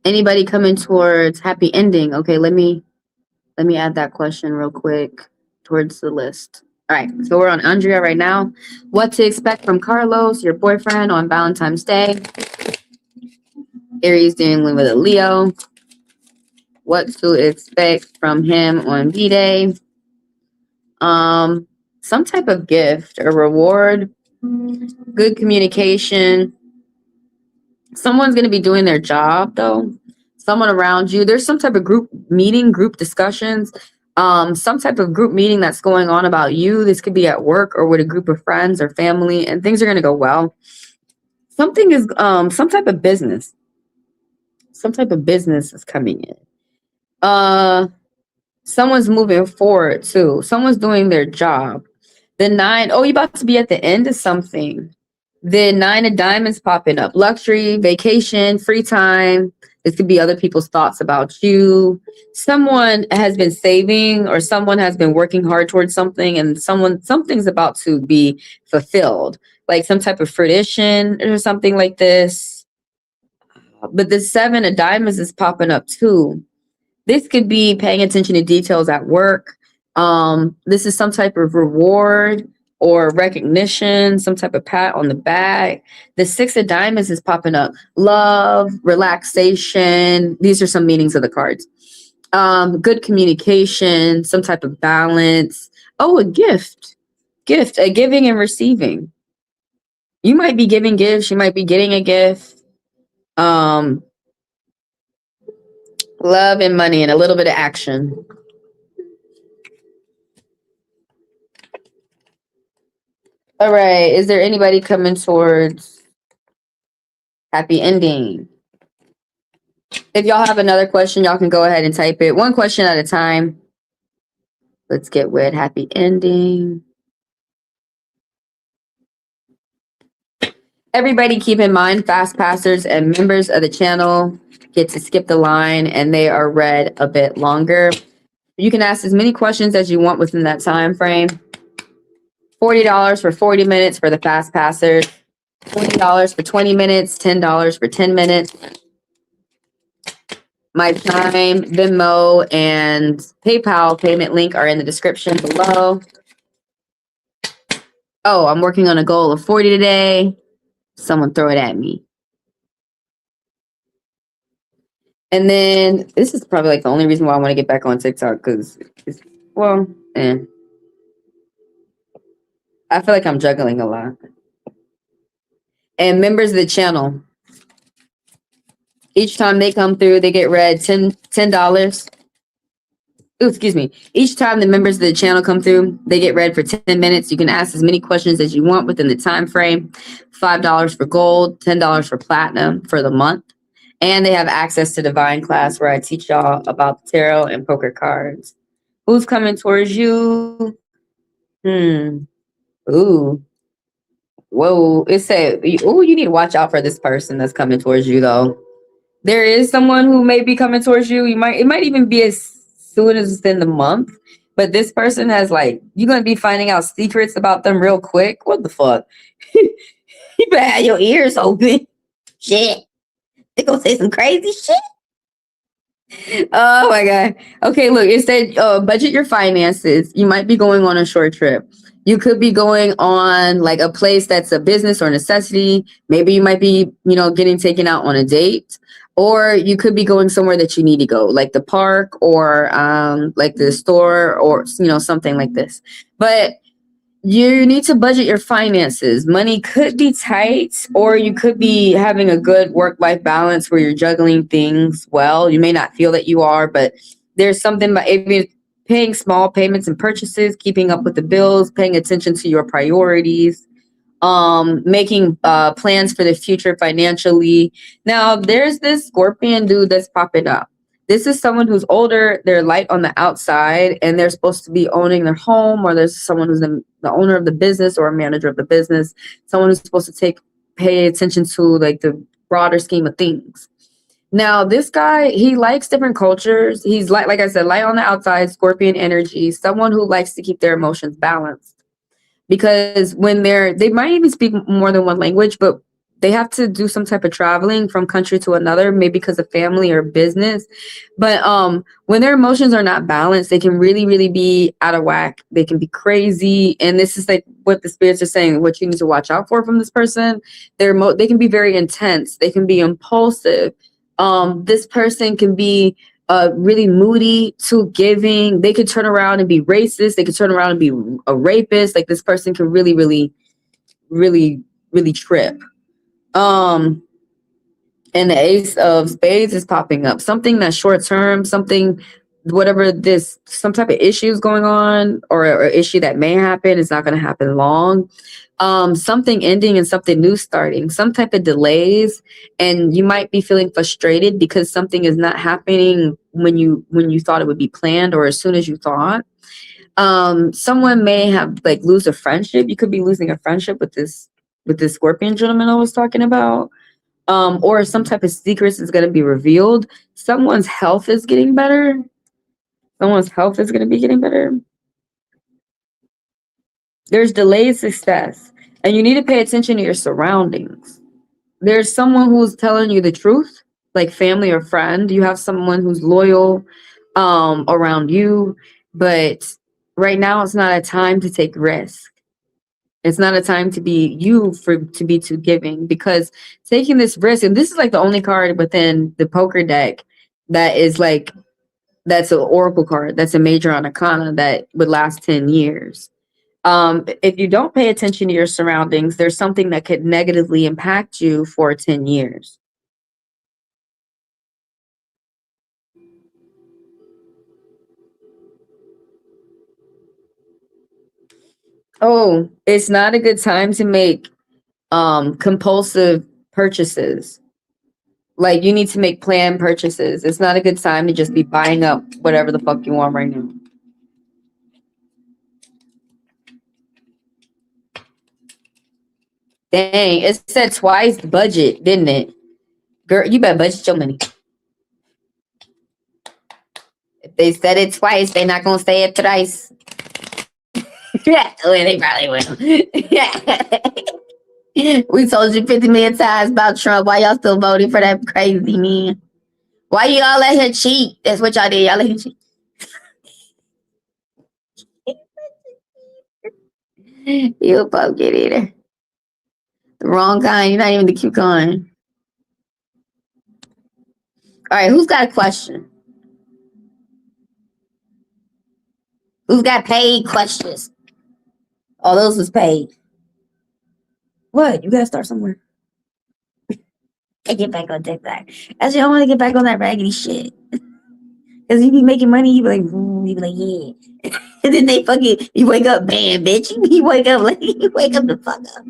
anybody coming towards happy ending? Okay, let me add that question real quick towards the list. All right, so we're on Andrea right now. What to expect from Carlos, your boyfriend, on Valentine's Day? Aries dealing with a Leo. What to expect from him on B-Day? some type of gift or reward, good communication. Someone's going to be doing their job though. Someone around you. There's some type of group meeting, group discussions, some type of group meeting that's going on about you. This could be at work or with a group of friends or family, and things are going to go well. Something is some type of business. Some type of business is coming in. Someone's moving forward too. Someone's doing their job. The 9, oh, you're about to be at the end of something. The 9 of diamonds popping up. Luxury, vacation, free time. This could be other people's thoughts about you. Someone has been saving, or someone has been working hard towards something, and something's about to be fulfilled. Like some type of fruition or something like this. But the 7 of diamonds is popping up too. This could be paying attention to details at work. This is some type of reward or recognition, some type of pat on the back. The 6 of diamonds is popping up. Love, relaxation. These are some meanings of the cards. Good communication, some type of balance. Oh, a gift. Gift, a giving and receiving. You might be giving gifts. You might be getting a gift. Love and money and a little bit of action. All right. Is there anybody coming towards happy ending? If y'all have another question, y'all can go ahead and type it. One question at a time. Let's get with happy ending. Everybody keep in mind, fast passers and members of the channel get to skip the line and they are read a bit longer. You can ask as many questions as you want within that time frame. $40 for 40 minutes for the fast passers, $20 for 20 minutes, $10 for 10 minutes. My Chime, Venmo, and PayPal payment link are in the description below. Oh, I'm working on a goal of 40 today. Someone throw it at me. And then this is probably like the only reason why I want to get back on TikTok, because I feel like I'm juggling a lot. And members of the channel, each time they come through, they get read $10. Ooh, excuse me. Each time the members of the channel come through, they get read for 10 minutes. You can ask as many questions as you want within the time frame. $5 for gold, $10 for platinum for the month. And they have access to Divine class where I teach y'all about the tarot and poker cards. Who's coming towards you? Ooh. Whoa. It said, ooh, you need to watch out for this person that's coming towards you, though. There is someone who may be coming towards you. It might even be as soon as within the month. But this person has, like, you're going to be finding out secrets about them real quick. What the fuck? You better have your ears open. Shit. They gonna say some crazy shit. Oh my God. Okay, look, it said budget your finances. You might be going on a short trip. You could be going on like a place that's a business or necessity. Maybe you might be, getting taken out on a date. Or you could be going somewhere that you need to go, like the park or like the store or, something like this. But you need to budget your finances. Money could be tight, or you could be having a good work-life balance where you're juggling things well. You may not feel that you are, but there's something about even paying small payments and purchases, keeping up with the bills, paying attention to your priorities, making plans for the future financially. Now, there's this Scorpion dude that's popping up. This is someone who's older, they're light on the outside, and they're supposed to be owning their home, or there's someone who's the owner of the business or a manager of the business, someone who's supposed to pay attention to like the broader scheme of things. Now, this guy, he likes different cultures. He's like I said, light on the outside, Scorpion energy, someone who likes to keep their emotions balanced. Because when they might even speak more than one language, but they have to do some type of traveling from country to another, maybe because of family or business. But when their emotions are not balanced, they can really, really be out of whack. They can be crazy. And this is like what the spirits are saying, what you need to watch out for from this person. They can be very intense. They can be impulsive. This person can be really moody, too giving. They could turn around and be racist. They could turn around and be a rapist. Like this person could really, really, really, really trip. And the ace of spades is popping up. Something that's short term, something, whatever this, some type of issues going on or issue that may happen is not going to happen long. Something ending and something new starting, some type of delays, and you might be feeling frustrated because something is not happening when you thought it would be planned or as soon as you thought. Someone may have like lose a friendship. You could be losing a friendship with this Scorpion gentleman I was talking about. Or some type of secrets is going to be revealed. Someone's health is getting better. Someone's health is going to be getting better. There's delayed success, and you need to pay attention to your surroundings. There's someone who's telling you the truth, like family or friend. You have someone who's loyal around you, but right now it's not a time to take risk. It's not a time to be too giving, because taking this risk, and this is like the only card within the poker deck that is like, that's an oracle card, that's a major arcana that would last 10 years. If you don't pay attention to your surroundings, there's something that could negatively impact you for 10 years. Oh, it's not a good time to make compulsive purchases. Like, you need to make planned purchases. It's not a good time to just be buying up whatever the fuck you want right now. Dang, it said twice the budget, didn't it? Girl, you better budget your money. If they said it twice, they're not gonna say it thrice. Yeah, well, they probably will. Yeah. We told you 50 million times about Trump. Why y'all still voting for that crazy man? Why y'all let him cheat? That's what y'all did. Y'all let him cheat. You a pumpkin eater. The wrong kind. You're not even the cute kind. All right, who's got a question? Who's got paid questions? Oh, those was paid. What? You gotta start somewhere. I get back on TikTok. Actually, I want to get back on that raggedy shit. Cause you be making money, you be like, yeah. And then they fucking, you wake up, bam, bitch. You wake up like, you wake up the fuck up.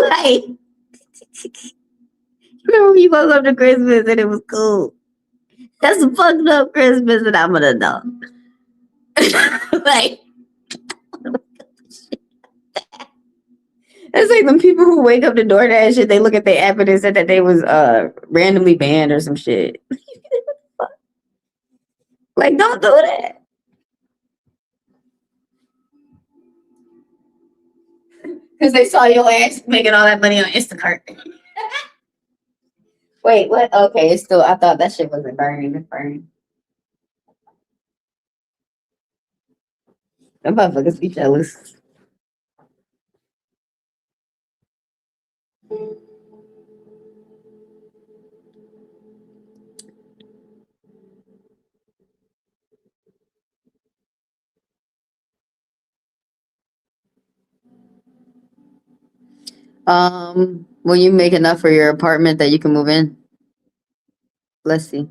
Like, remember when you woke up to Christmas and it was cool? That's a fucked up Christmas and I'm an adult. Like, it's like them people who wake up to DoorDash shit, they look at their app and it said that they was randomly banned or some shit. Like, don't do that. Because they saw your ass making all that money on Instacart. Wait, what? Okay, it's still, I thought that shit wasn't burning. It's burning. Them motherfuckers be jealous. Will you make enough for your apartment that you can move in? Let's see.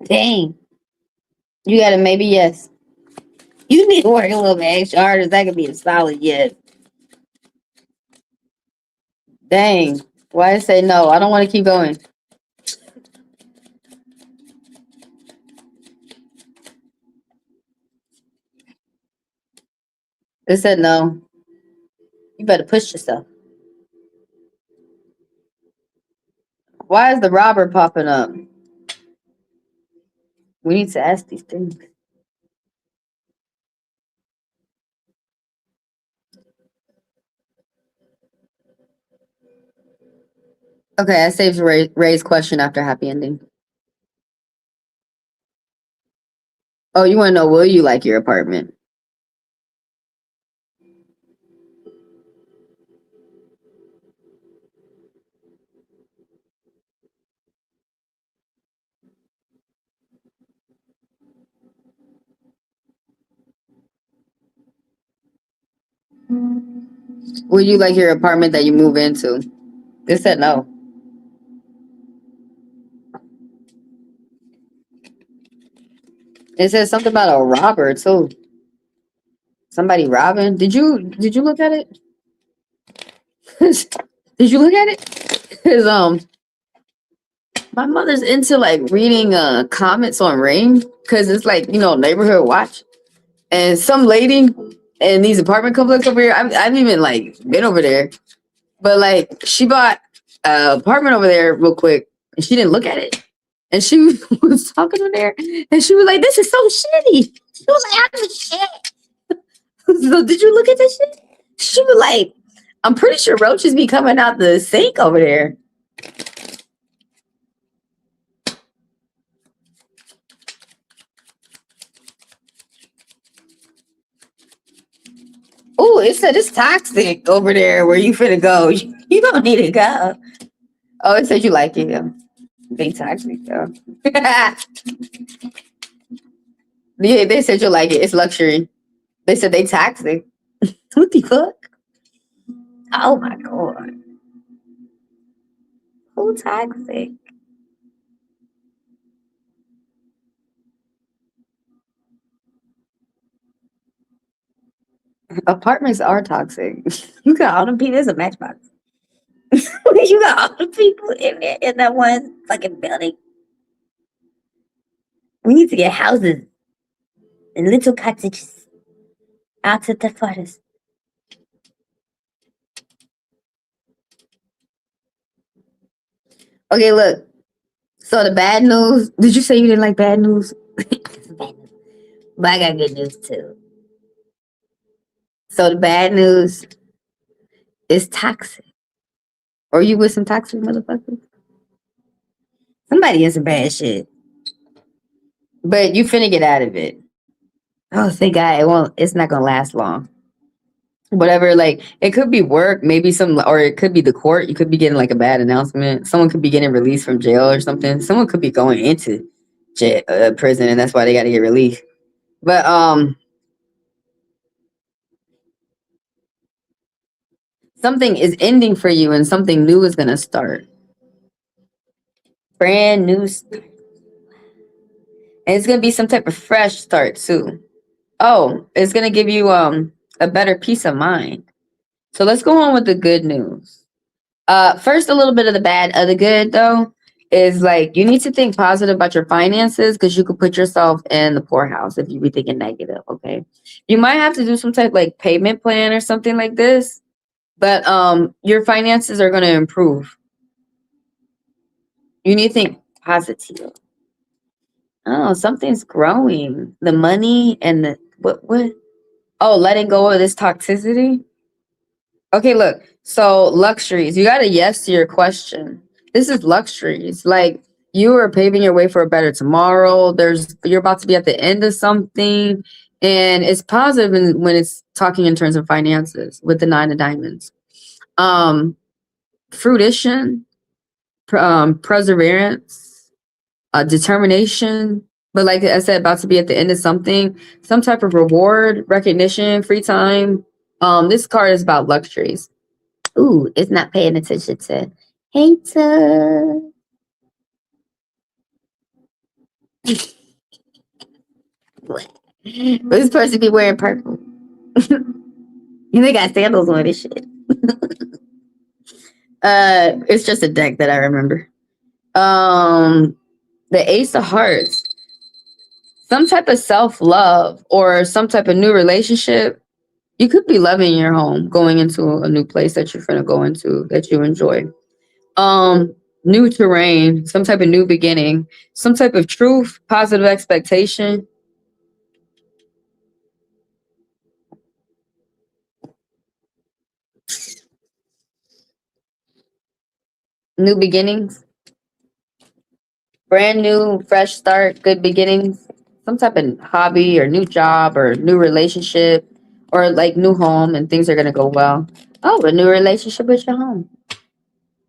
Dang. You got a maybe yes. You need to work a little bit extra harder. That could be a solid yes. Dang. Why I say no? I don't want to keep going. It said no. You better push yourself. Why is the robber popping up? We need to ask these things. Okay, I saved Ray's question after happy ending. Oh, you want to know, will you like your apartment? Will you like your apartment that you move into? They said no. It says something about a robber too. Somebody robbing. Did you look at it? Did you look at it? Cause my mother's into like reading comments on Ring because it's like, you know, neighborhood watch. And some lady in these apartment complex over here, I've even like been over there, but like she bought an apartment over there real quick and she didn't look at it. And she was talking on there and she was like, this is so shitty. She was like, I'm shit. So did you look at this shit? She was like, I'm pretty sure roaches be coming out the sink over there. Oh, it said it's toxic over there where you finna go. You don't need to go. Oh, it said you like it. Yeah. They toxic though. Yeah, they said you like it. It's luxury. They said they toxic. What the fuck? Oh my god. Who toxic? Apartments are toxic. You got all them people. There's a matchbox. You got all the people in there in that one fucking building. We need to get houses and little cottages out to the forest. Okay, look. So the bad news. Did you say you didn't like bad news? But I got good news too. So the bad news is toxic. Or you with some toxic motherfuckers? Somebody in some bad shit. But you finna get out of it. Oh, thank God. It's not gonna last long. Whatever, like it could be work, maybe some, or it could be the court. You could be getting like a bad announcement. Someone could be getting released from jail or something. Someone could be going into jail, prison, and that's why they got to get released. But something is ending for you, and something new is gonna start. Brand new start. And it's gonna be some type of fresh start too. Oh, it's gonna give you a better peace of mind. So let's go on with the good news. First, a little bit of the bad. Of the good though is like you need to think positive about your finances because you could put yourself in the poorhouse if you be thinking negative. Okay, you might have to do some type like payment plan or something like this, but your finances are gonna improve. You need to think positive. Oh, something's growing. The money and the what? Oh, letting go of this toxicity. Okay, look. So luxuries. You got a yes to your question. This is luxuries. Like you are paving your way for a better tomorrow. You're about to be at the end of something, and it's positive when it's talking in terms of finances with the 9 of diamonds. Fruition, perseverance, determination. But like I said, about to be at the end of something, some type of reward, recognition, free time. This card is about luxuries. Ooh, it's not paying attention to hater. This person be wearing purple. They got sandals on this shit. It's just a deck that I remember. The Ace of Hearts. Some type of self-love or some type of new relationship. You could be loving your home, going into a new place that you're gonna go into that you enjoy. new terrain, some type of new beginning, some type of truth, positive expectation. New beginnings, brand new, fresh start, good beginnings, some type of hobby or new job or new relationship or like new home and things are going to go well. Oh, a new relationship with your home.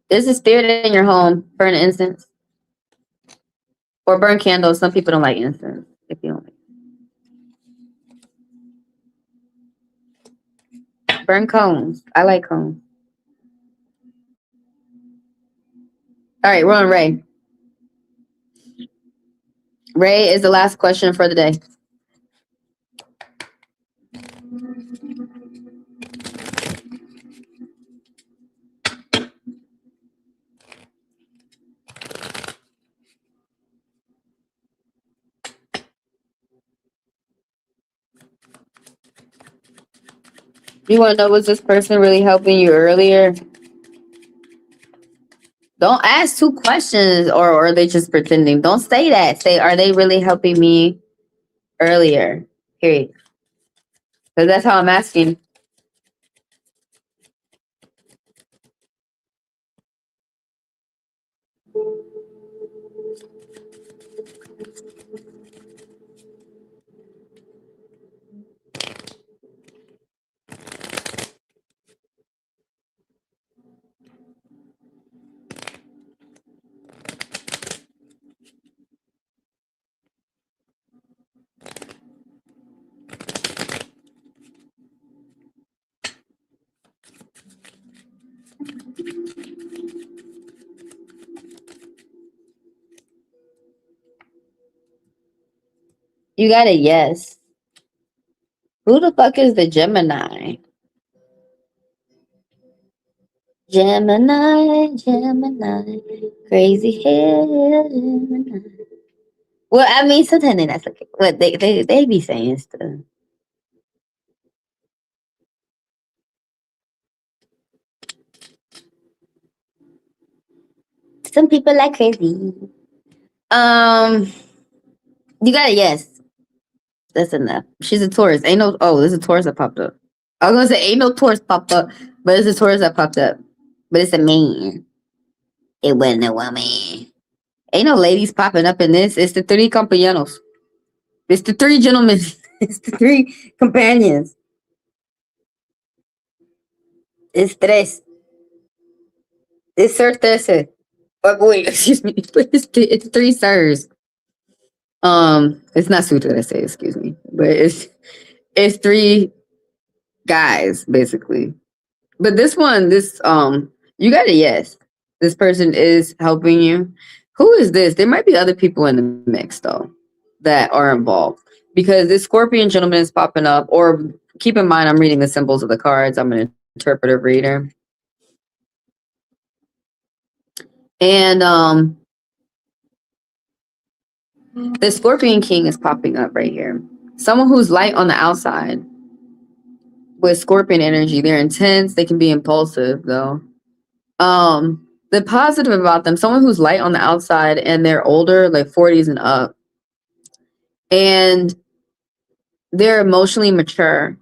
There's a spirit in your home, burn incense or burn candles. Some people don't like incense if you don't like. Burn cones. I like cones. All right, we're on Ray. Ray is the last question for the day. You want to know, was this person really helping you earlier? Don't ask two questions or are they just pretending? Don't say that. Say, are they really helping me earlier? Period. Because that's how I'm asking. You got a yes. Who the fuck is the Gemini? Gemini, crazy hair. Gemini. Well, I mean, sometimes that's okay. But they be saying stuff. Some people like crazy. You got a yes. That's enough. She's a Taurus. Ain't no. Oh, there's a Taurus that popped up. I was gonna say ain't no Taurus popped up, but it's a Taurus that popped up. But it's a man. It wasn't a woman. Ain't no ladies popping up in this. It's the three compañeros. It's the three gentlemen. It's the three companions. It's tres. It's Sir Thirse. Oh, wait, excuse me. It's three sirs. It's not Su Thirse, excuse me. But it's three guys, basically. But this one, you got a yes. This person is helping you. Who is this? There might be other people in the mix though that are involved because this Scorpion gentleman is popping up. Or keep in mind, I'm reading the symbols of the cards. I'm an interpretive reader, and the Scorpion King is popping up right here. Someone who's light on the outside with Scorpion energy. They're intense. They can be impulsive though. The positive about them, someone who's light on the outside and they're older, like 40s and up, and they're emotionally mature.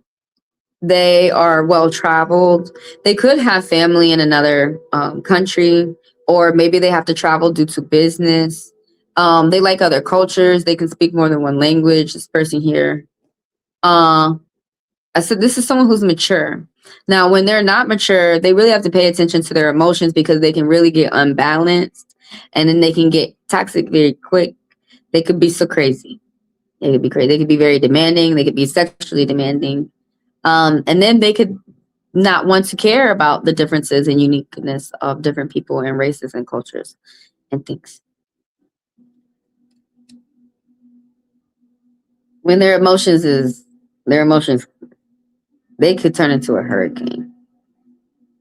They are well traveled. They could have family in another country, or maybe they have to travel due to business. They like other cultures. They can speak more than one language. This person here. I said this is someone who's mature. Now, when they're not mature, they really have to pay attention to their emotions because they can really get unbalanced and then they can get toxic very quick. They could be so crazy. They could be crazy. They could be very demanding. They could be sexually demanding. And then they could not want to care about the differences and uniqueness of different people and races and cultures and things. When their emotions, they could turn into a hurricane.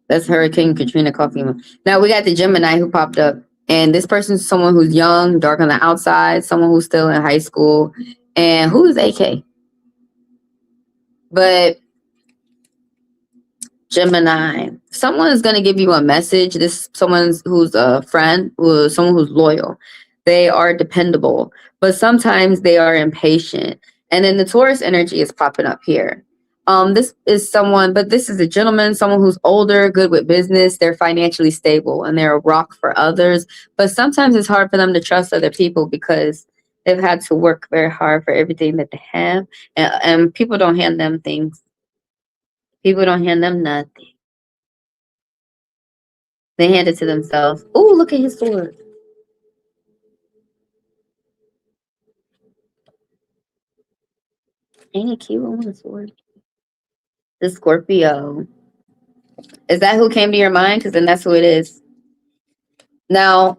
That's Hurricane Katrina Coffee. Now we got the Gemini who popped up. And this person's someone who's young, dark on the outside, someone who's still in high school. And who is AK? But Gemini. Someone is going to give you a message. This someone who's a friend, someone who's loyal. They are dependable, but sometimes they are impatient. And then the Taurus energy is popping up here. This is someone, but this is a gentleman, someone who's older, good with business. They're financially stable and they're a rock for others. But sometimes it's hard for them to trust other people because they've had to work very hard for everything that they have. And people don't hand them things. People don't hand them nothing. They hand it to themselves. Oh, look at his sword. Ain't it cute? I want a sword. The Scorpio. Is that who came to your mind? Because then that's who it is. Now,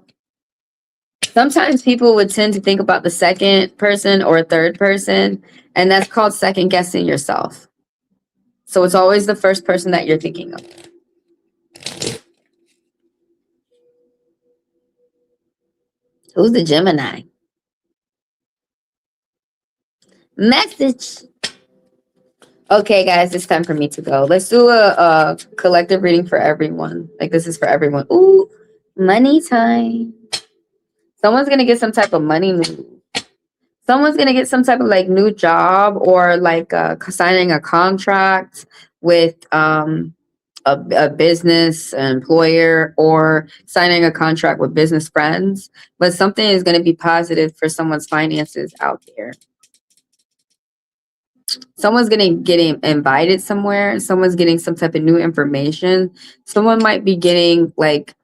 sometimes people would tend to think about the second person or third person, and that's called second guessing yourself. So it's always the first person that you're thinking of. Who's the Gemini? Message. Okay, guys, it's time for me to go. Let's do a collective reading for everyone. Like, this is for everyone. Ooh, money time. Someone's going to get some type of money move. Someone's going to get some type of, like, new job or, like, signing a contract with a business employer or signing a contract with business friends. But something is going to be positive for someone's finances out there. Someone's getting invited somewhere. Someone's getting some type of new information. Someone might be getting like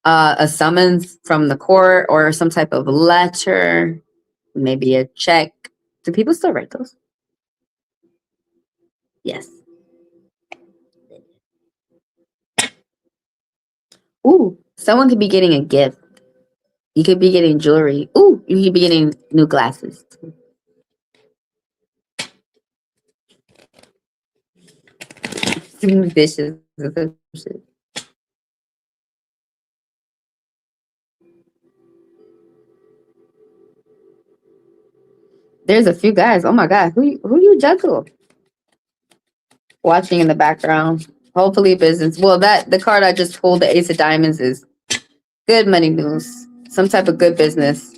a summons from the court or some type of letter, maybe a check. Do people still write those? Yes. Ooh, someone could be getting a gift. You could be getting jewelry. Ooh, you could be getting new glasses. Dishes. There's a few guys. Oh my God, who you juggle? Watching in the background. Hopefully business. Well, the card I just pulled, the Ace of Diamonds, is good money news. Some type of good business.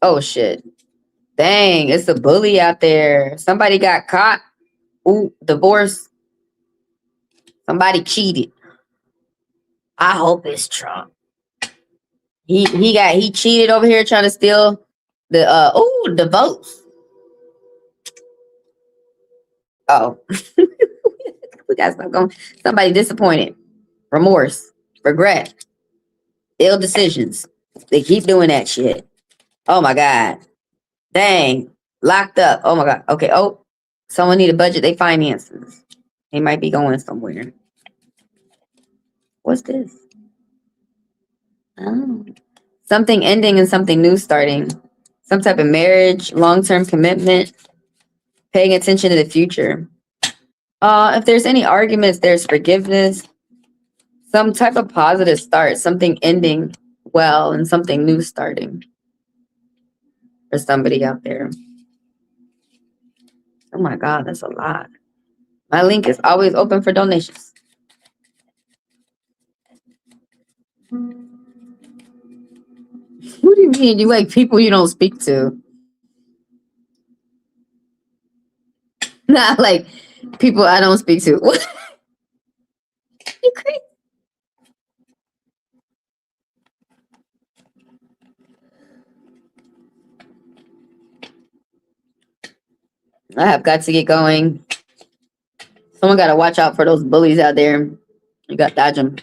Oh shit. Dang, it's a bully out there. Somebody got caught. Ooh, divorce. Somebody cheated. I hope it's Trump. He cheated over here trying to steal the votes. Oh. We got stuff going. Somebody disappointed. Remorse. Regret. Ill decisions. They keep doing that shit. Oh my God. Dang. Locked up. Oh my God. Okay. Oh, someone need to budget their finances. They might be going somewhere. What's this? Oh. Something ending and something new starting. Some type of marriage, long-term commitment, paying attention to the future. If there's any arguments, there's forgiveness. Some type of positive start, something ending well and something new starting for somebody out there. Oh my God, that's a lot. My link is always open for donations. What do you mean? You like people you don't speak to? Not like people I don't speak to. What? You crazy? I have got to get going. Someone got to watch out for those bullies out there. You got to dodge them.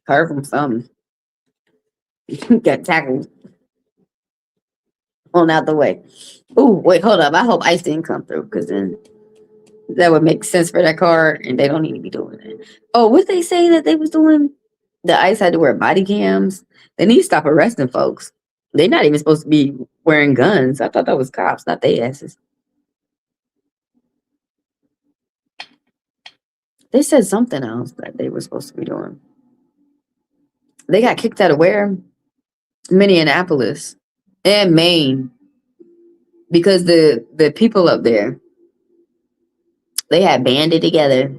Curve them something. Got tackled. On out the way. Ooh, wait, hold up. I hope Ice didn't come through because then that would make sense for that card and they don't need to be doing it. Oh, what they say that they was doing? The Ice had to wear body cams. They need to stop arresting folks. They're not even supposed to be wearing guns. I thought that was cops, not they asses. They said something else that they were supposed to be doing. They got kicked out of where? Minneapolis and Maine. Because the people up there, They had banded together,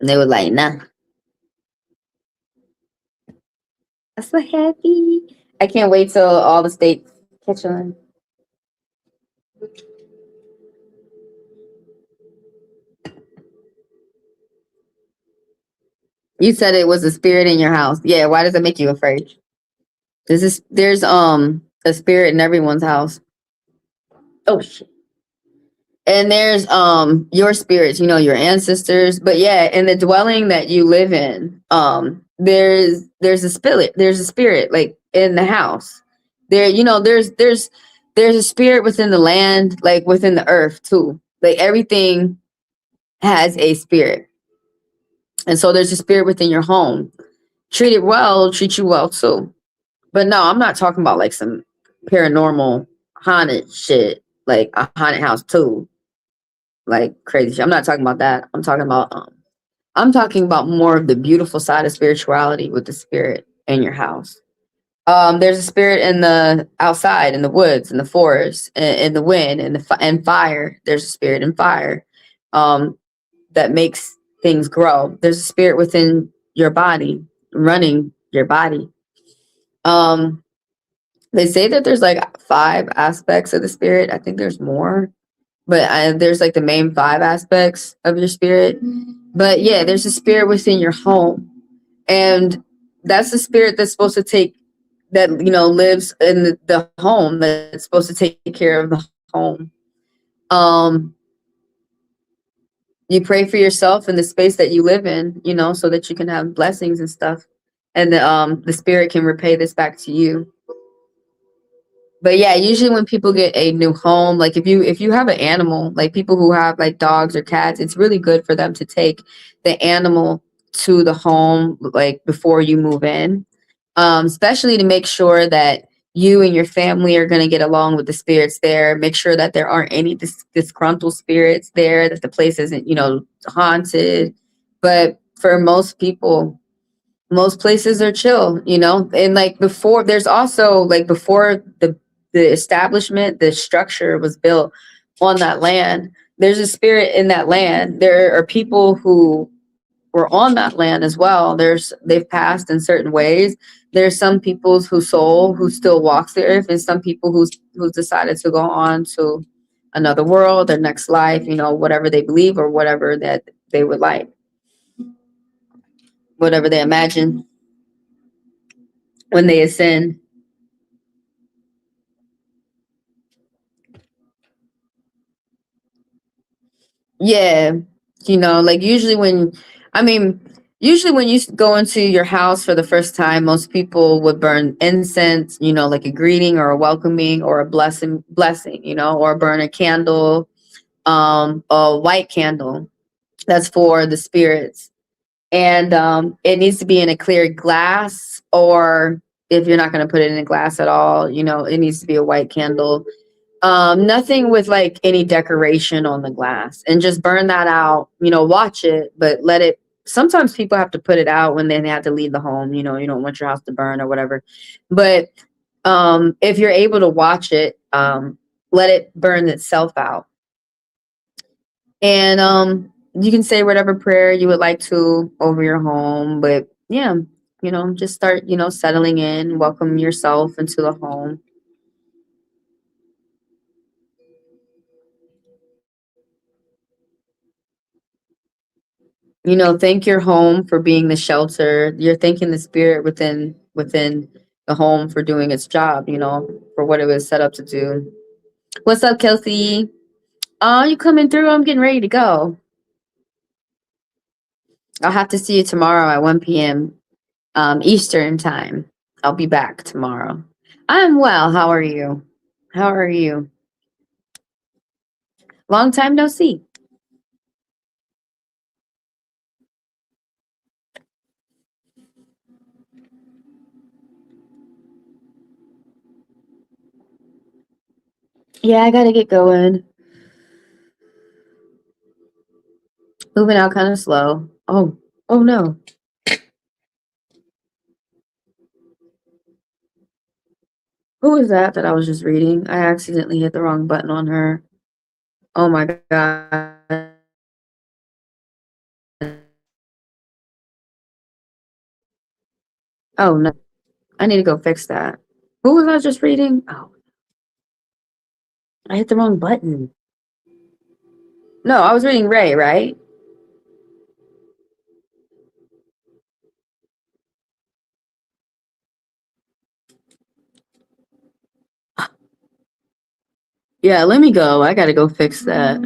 and they were like, "Nah, I'm so happy." I can't wait till all the states catch on. You said it was a spirit in your house. Yeah, why does it make you afraid? There's a spirit in everyone's house. Oh shit. And there's your spirits, your ancestors. But yeah, in the dwelling that you live in, there's a spirit like in the house. There, there's a spirit within the land, like within the earth too. Like everything has a spirit. And so there's a spirit within your home. Treat it well, treat you well too. But no, I'm not talking about like some paranormal haunted shit, like a haunted house too, like crazy shit. I'm not talking about that. I'm talking about more of the beautiful side of spirituality with the spirit in your house. There's a spirit in the outside, in the woods, in the forest, in the wind, and fire. There's a spirit in fire that makes things grow. There's a spirit within your body, running your body. Um, they say that there's like 5 aspects of the spirit. I think there's more, but there's like the main 5 aspects of your spirit. But yeah, there's a spirit within your home, and that's the spirit that's supposed to take that lives in the home, that's supposed to take care of the home. Um, you pray for yourself and the space that you live in, so that you can have blessings and stuff, and the spirit can repay this back to you. But yeah, usually when people get a new home, like if you have an animal, like people who have like dogs or cats, it's really good for them to take the animal to the home like before you move in, especially to make sure that you and your family are going to get along with the spirits there. Make sure that there aren't any disgruntled spirits there, that the place isn't haunted. But for most people, most places are chill, and like before, there's also like before the establishment, the structure was built on that land, there's a spirit in that land. There are people who were on that land as well. They've passed in certain ways. There's some people's whose soul who still walks the earth, and some people who's decided to go on to another world, their next life, whatever they believe or whatever that they would like, whatever they imagine when they ascend. Yeah, like I mean, usually when you go into your house for the first time, most people would burn incense, like a greeting or a welcoming or a blessing, or burn a candle, a white candle. That's for the spirits. And it needs to be in a clear glass, or if you're not going to put it in a glass at all, it needs to be a white candle. Nothing with like any decoration on the glass, and just burn that out, watch it, but let it, sometimes people have to put it out when they have to leave the home, you don't want your house to burn or whatever. But if you're able to watch it, let it burn itself out. And you can say whatever prayer you would like to over your home, but yeah, just start, settling in, welcome yourself into the home. Thank your home for being the shelter. You're thanking the spirit within the home for doing its job, for what it was set up to do. What's up, Kelsey? Oh, you coming through? I'm getting ready to go. I'll have to see you tomorrow at 1 p.m. Eastern time. I'll be back tomorrow. I'm well. How are you? How are you? Long time no see. Yeah, I gotta get going. Moving out kind of slow. Oh no. Who is that I was just reading? I accidentally hit the wrong button on her. Oh my god. Oh no, I need to go fix that. Who was I just reading? Oh, I hit the wrong button. No, I was reading Ray, right? Yeah, let me go. I gotta go fix that.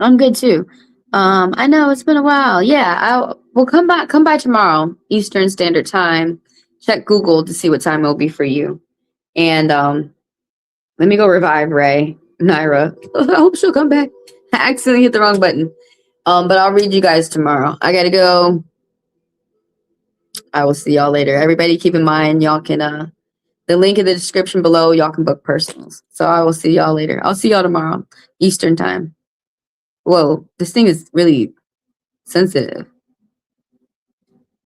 I'm good too. I know it's been a while. Yeah, I will come by tomorrow, Eastern Standard Time. Check Google to see what time it'll be for you. And let me go revive Ray, Naira. I hope she'll come back. I accidentally hit the wrong button. But I'll read you guys tomorrow. I gotta go. I will see y'all later. Everybody keep in mind, y'all can the link in the description below, y'all can book personals. So I will see y'all later. I'll see y'all tomorrow, Eastern time. Whoa, this thing is really sensitive.